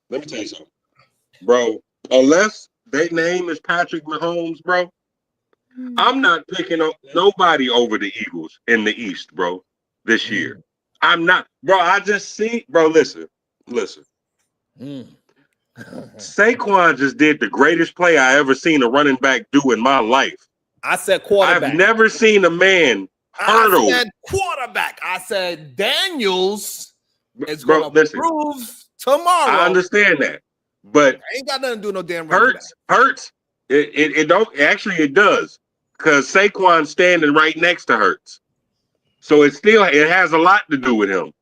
Bro, unless their name is Patrick Mahomes, bro, I'm not picking up nobody over the Eagles in the East, bro, this year. I'm not, bro. I just see, bro. Listen. Saquon just did the greatest play I ever seen a running back do in my life. I said quarterback. I've never seen a man hurdle. I said quarterback. I said Daniels is going to prove tomorrow. I understand that, but I ain't got nothing to do no damn Hurts. It don't actually. It does, because Saquon's standing right next to Hurts, so it has a lot to do with him.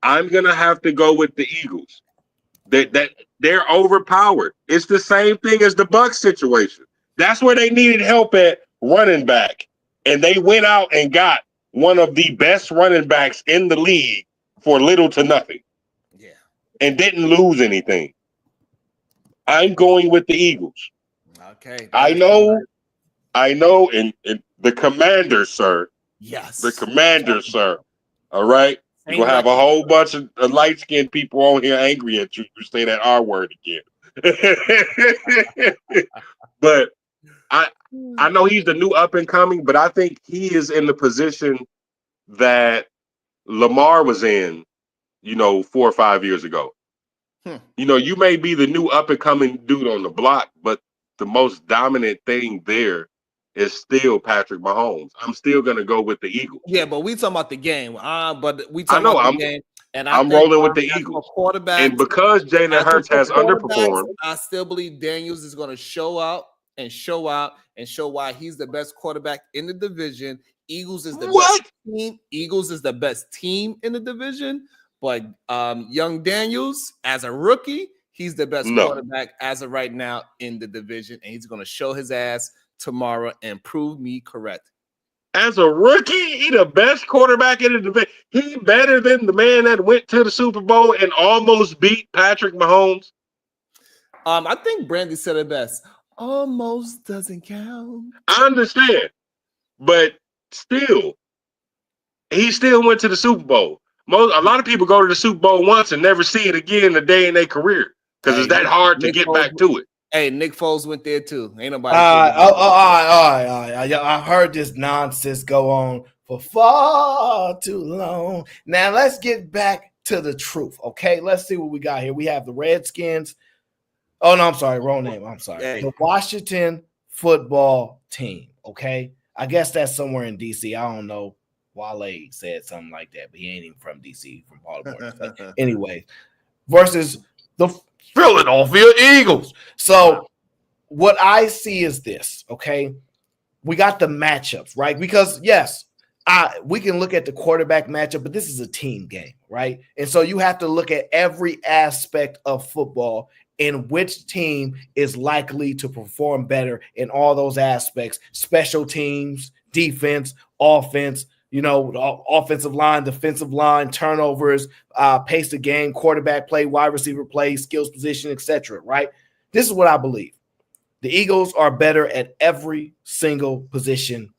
I'm gonna have to go with the Eagles. That they're overpowered. It's the same thing as the Bucs situation. That's where they needed help at running back, and they went out and got one of the best running backs in the league for little to nothing. Yeah, and didn't lose anything. I'm going with the Eagles. Okay. I know, and the Commanders, sir. Yes. The Commanders, sir. All right? You're going to have a whole bunch of light-skinned people on here angry at you. You say that R word again. But I know he's the new up-and-coming, but I think he is in the position that Lamar was in, 4 or 5 years ago. You may be the new up-and-coming dude on the block, but the most dominant thing there is still Patrick Mahomes. I'm still going to go with the Eagles. Yeah, but we talking about the game. But we talking about the game. And I'm rolling with the Eagles. Quarterback, and because Jalen Hurts has underperformed, I still believe Daniels is going to show out and show why he's the best quarterback in the division. Eagles is the best team. Eagles is the best team in the division. But young Daniels, as a rookie, he's the best quarterback as of right now in the division. And he's going to show his ass tomorrow and prove me correct. As a rookie, he the best quarterback in the division. He better than the man that went to the Super Bowl and almost beat Patrick Mahomes. I think Brandy said it best. Almost doesn't count. I understand. But still, he still went to the Super Bowl. A lot of people go to the Super Bowl once and never see it again a day in their career because it's that hard to get back to it. Hey, Nick Foles went there too. Ain't nobody. I heard this nonsense go on for far too long. Now let's get back to the truth. Okay, let's see what we got here. We have the Redskins. Oh no, I'm sorry, wrong name. I'm sorry. Hey. The Washington football team. Okay, I guess that's somewhere in DC. I don't know. Wale said something like that, but he ain't even from DC, from Baltimore. Anyway, versus the Philadelphia Eagles. So what I see is this, okay? We got the matchups, right? Because, yes, we can look at the quarterback matchup, but this is a team game, right? And so you have to look at every aspect of football and which team is likely to perform better in all those aspects: special teams, defense, offense, offensive line, defensive line, turnovers, pace of game, quarterback play, wide receiver play, skills position, etc. Right? This is what I believe. The Eagles are better at every single position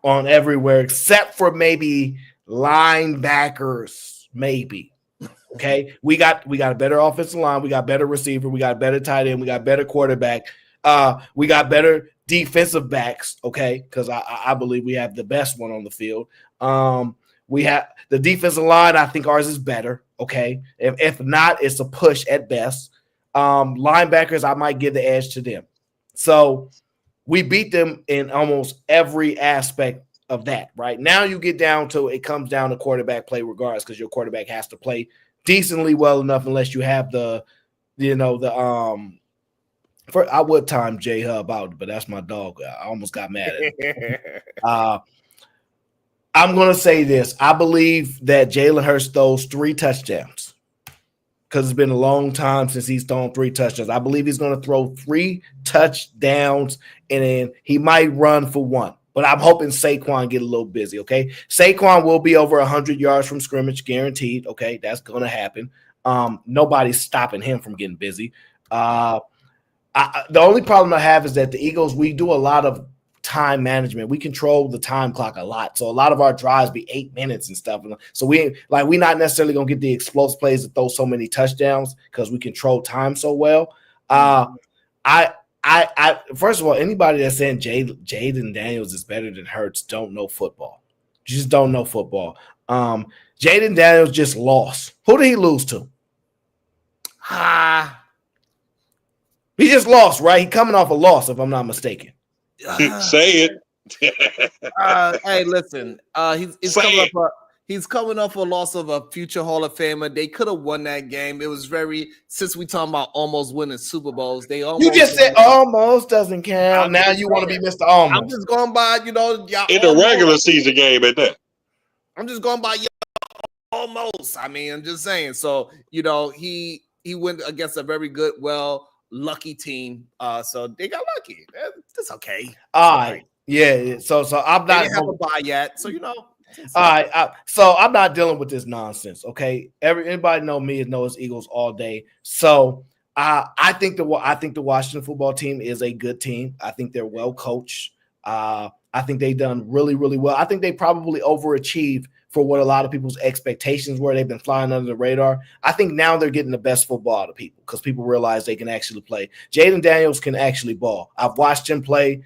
on everywhere, except for maybe linebackers, maybe. Okay, we got a better offensive line, we got better receiver, we got better tight end, we got better quarterback, we got better defensive backs, okay, because I believe we have the best one on the field. We have the defensive line. I think ours is better, okay. If not, it's a push at best. Linebackers, I might give the edge to them. So we beat them in almost every aspect of that. Right now, you get down to it comes down to quarterback play, regardless, because your quarterback has to play decently well enough, unless you have I would time J Hub out, but that's my dog. I almost got mad at him. I'm going to say this. I believe that Jalen Hurts throws 3 touchdowns because it's been a long time since he's thrown 3 touchdowns. I believe he's going to throw 3 touchdowns, and then he might run for 1. But I'm hoping Saquon get a little busy, okay? Saquon will be over 100 yards from scrimmage, guaranteed, okay? That's going to happen. Nobody's stopping him from getting busy. The only problem I have is that the Eagles, we do a lot of time management. We control the time clock a lot. So a lot of our drives be 8 minutes and stuff. So we're not necessarily going to get the explosive plays that throw so many touchdowns because we control time so well. I first of all, anybody that's saying Jaden Daniels is better than Hurts don't know football. Just don't know football. Jaden Daniels just lost. Who did he lose to? He just lost, right? He coming off a loss, if I'm not mistaken. Say it. Hey, listen. He's coming off a loss of a future Hall of Famer. They could have won that game. It was since we talking about almost winning Super Bowls. You just said almost doesn't count. Now you want to be Mr. Almost. I'm just going by, in the regular season game at that. I'm just going by almost. I mean, I'm just saying. So, he went against a very good, lucky team. So they got lucky. That's okay. All right. Yeah. So I'm not. They didn't have a bye yet. So All right. So I'm not dealing with this nonsense. Okay. Anybody know me and knows Eagles all day. So I think the Washington football team is a good team. I think they're well coached. I think they've done really, really well. I think they probably overachieved for what a lot of people's expectations were. They've been flying under the radar. I think now they're getting the best football out of people because people realize they can actually play. Jaden Daniels can actually ball. I've watched him play.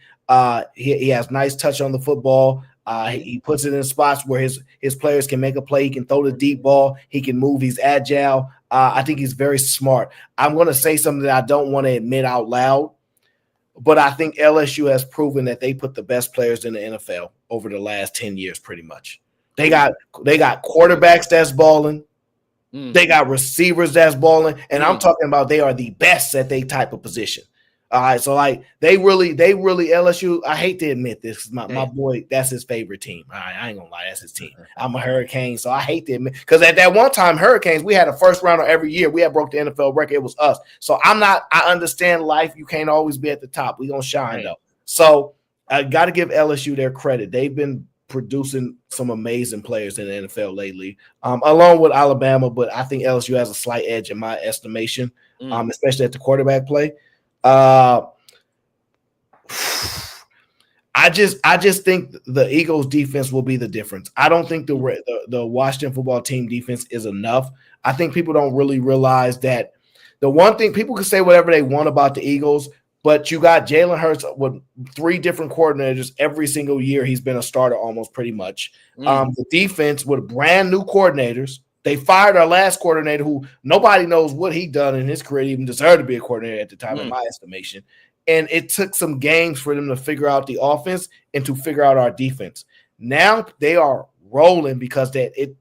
He has nice touch on the football. He puts it in spots where his players can make a play. He can throw the deep ball. He can move. He's agile. I think he's very smart. I'm going to say something that I don't want to admit out loud, but I think LSU has proven that they put the best players in the NFL over the last 10 years pretty much. They got quarterbacks that's balling. They got receivers that's balling. And I'm talking about they are the best at their type of position. All right, so they really LSU. I hate to admit this, my boy, that's his favorite team. All right, I ain't gonna lie, that's his team. I'm a Hurricane, so I hate to admit because at that one time, Hurricanes, we had a first rounder every year. We had broke the NFL record. It was us. So I understand life. You can't always be at the top. We gonna shine though. So I got to give LSU their credit. They've been producing some amazing players in the NFL lately, along with Alabama. But I think LSU has a slight edge in my estimation, especially at the quarterback play. I just think the Eagles defense will be the difference. I don't think the Washington football team defense is enough. I think people don't really realize that the one thing people can say whatever they want about the Eagles, but you got Jalen Hurts with 3 different coordinators every single year. He's been a starter almost pretty much. The defense with brand new coordinators. They fired our last coordinator who nobody knows what he done in his career, even deserved to be a coordinator at the time, in my estimation. And it took some games for them to figure out the offense and to figure out our defense. Now they are rolling because they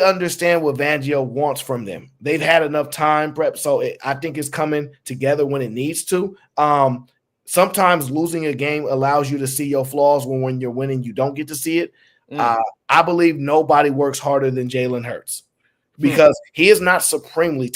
understand what Fangio wants from them. They've had enough time prep, so I think it's coming together when it needs to. Sometimes losing a game allows you to see your flaws when you're winning, you don't get to see it. I believe nobody works harder than Jalen Hurts because he is not supremely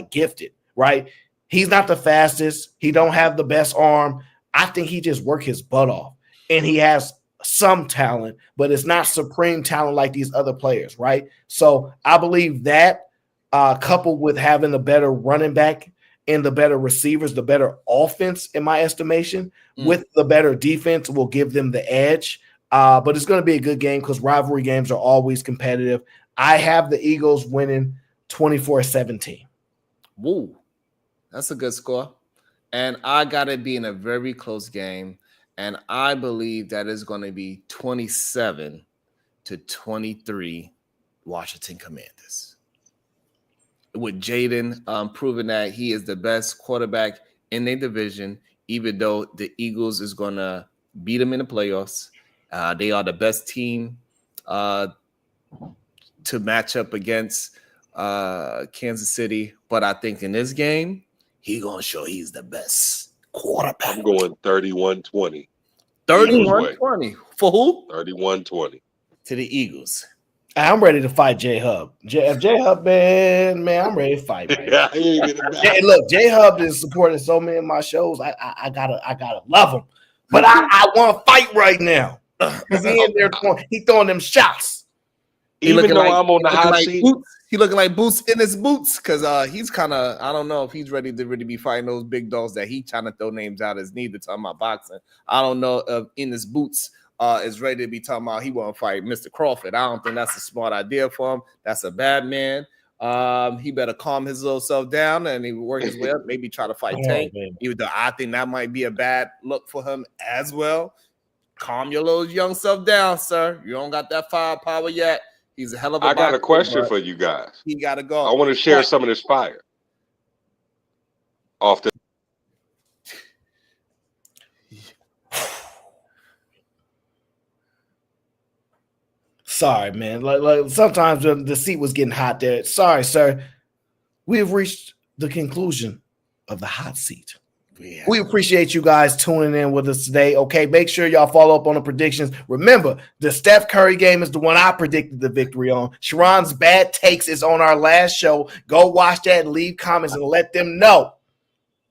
gifted, right? He's not the fastest. He don't have the best arm. I think he just worked his butt off, and he has some talent, but it's not supreme talent like these other players, right? So I believe that coupled with having a better running back and the better receivers, the better offense, in my estimation, with the better defense will give them the edge. But it's going to be a good game because rivalry games are always competitive. I have the Eagles winning 24-17. Woo. That's a good score. And I got it being a very close game. And I believe that is going to be 27-23 Washington Commanders. With Jaden proving that he is the best quarterback in their division, even though the Eagles is going to beat them in the playoffs. They are the best team to match up against Kansas City. But I think in this game, he's going to show he's the best quarterback. I'm going 31-20. 31-20. For who? 31-20. To the Eagles. I'm ready to fight J-Hub. J-Hub, man, I'm ready to fight. Man. Look, J-Hub is supporting so many of my shows. I gotta love him. But I want to fight right now. Because he in there throwing them shots. Even though I'm on the hot seat. He looking like Boots in his boots because he's kind of, I don't know if he's ready to really be fighting those big dogs that he trying to throw names out his knee to talk about boxing. I don't know if in his boots is ready to be talking about he want to fight Mr. Crawford. I don't think that's a smart idea for him. That's a bad man. He better calm his little self down and he work his way up. Maybe try to fight Tank. Even though I think that might be a bad look for him as well. Calm your little young self down, sir. You don't got that firepower yet. He's a hell of a. I got a question for you guys. He got to go. I want to share some of this fire. Off the. Sorry, man. Like sometimes the seat was getting hot there. Sorry, sir. We have reached the conclusion of the hot seat. Yeah. We appreciate you guys tuning in with us today. Okay, make sure y'all follow up on the predictions. Remember, the Steph Curry game is the one I predicted the victory on. Sharon's bad takes is on our last show. Go watch that and leave comments and let them know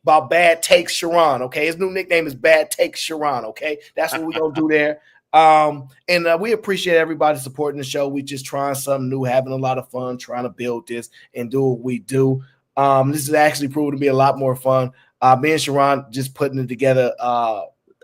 about bad takes Sharon. Okay, his new nickname is Bad Takes Sharon. Okay, that's what we're gonna do there. And we appreciate everybody supporting the show. We just trying something new, having a lot of fun, trying to build this and do what we do. This is actually proving to be a lot more fun. Me and Sharon just putting it together.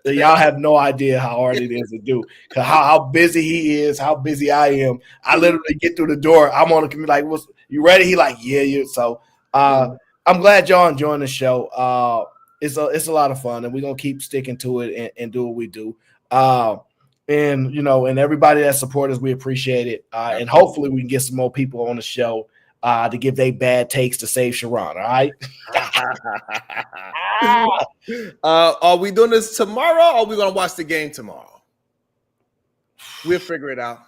Y'all have no idea how hard it is to do. Cause how busy he is, how busy I am. I literally get through the door. I'm on the computer like, you ready? He like, yeah. So I'm glad y'all enjoying the show. It's a lot of fun, and we're gonna keep sticking to it and do what we do. And and everybody that supports us, we appreciate it. And hopefully we can get some more people on the show to give their bad takes to save Sharon. All right. Are we doing this tomorrow, or are we gonna watch the game tomorrow? We'll figure it out.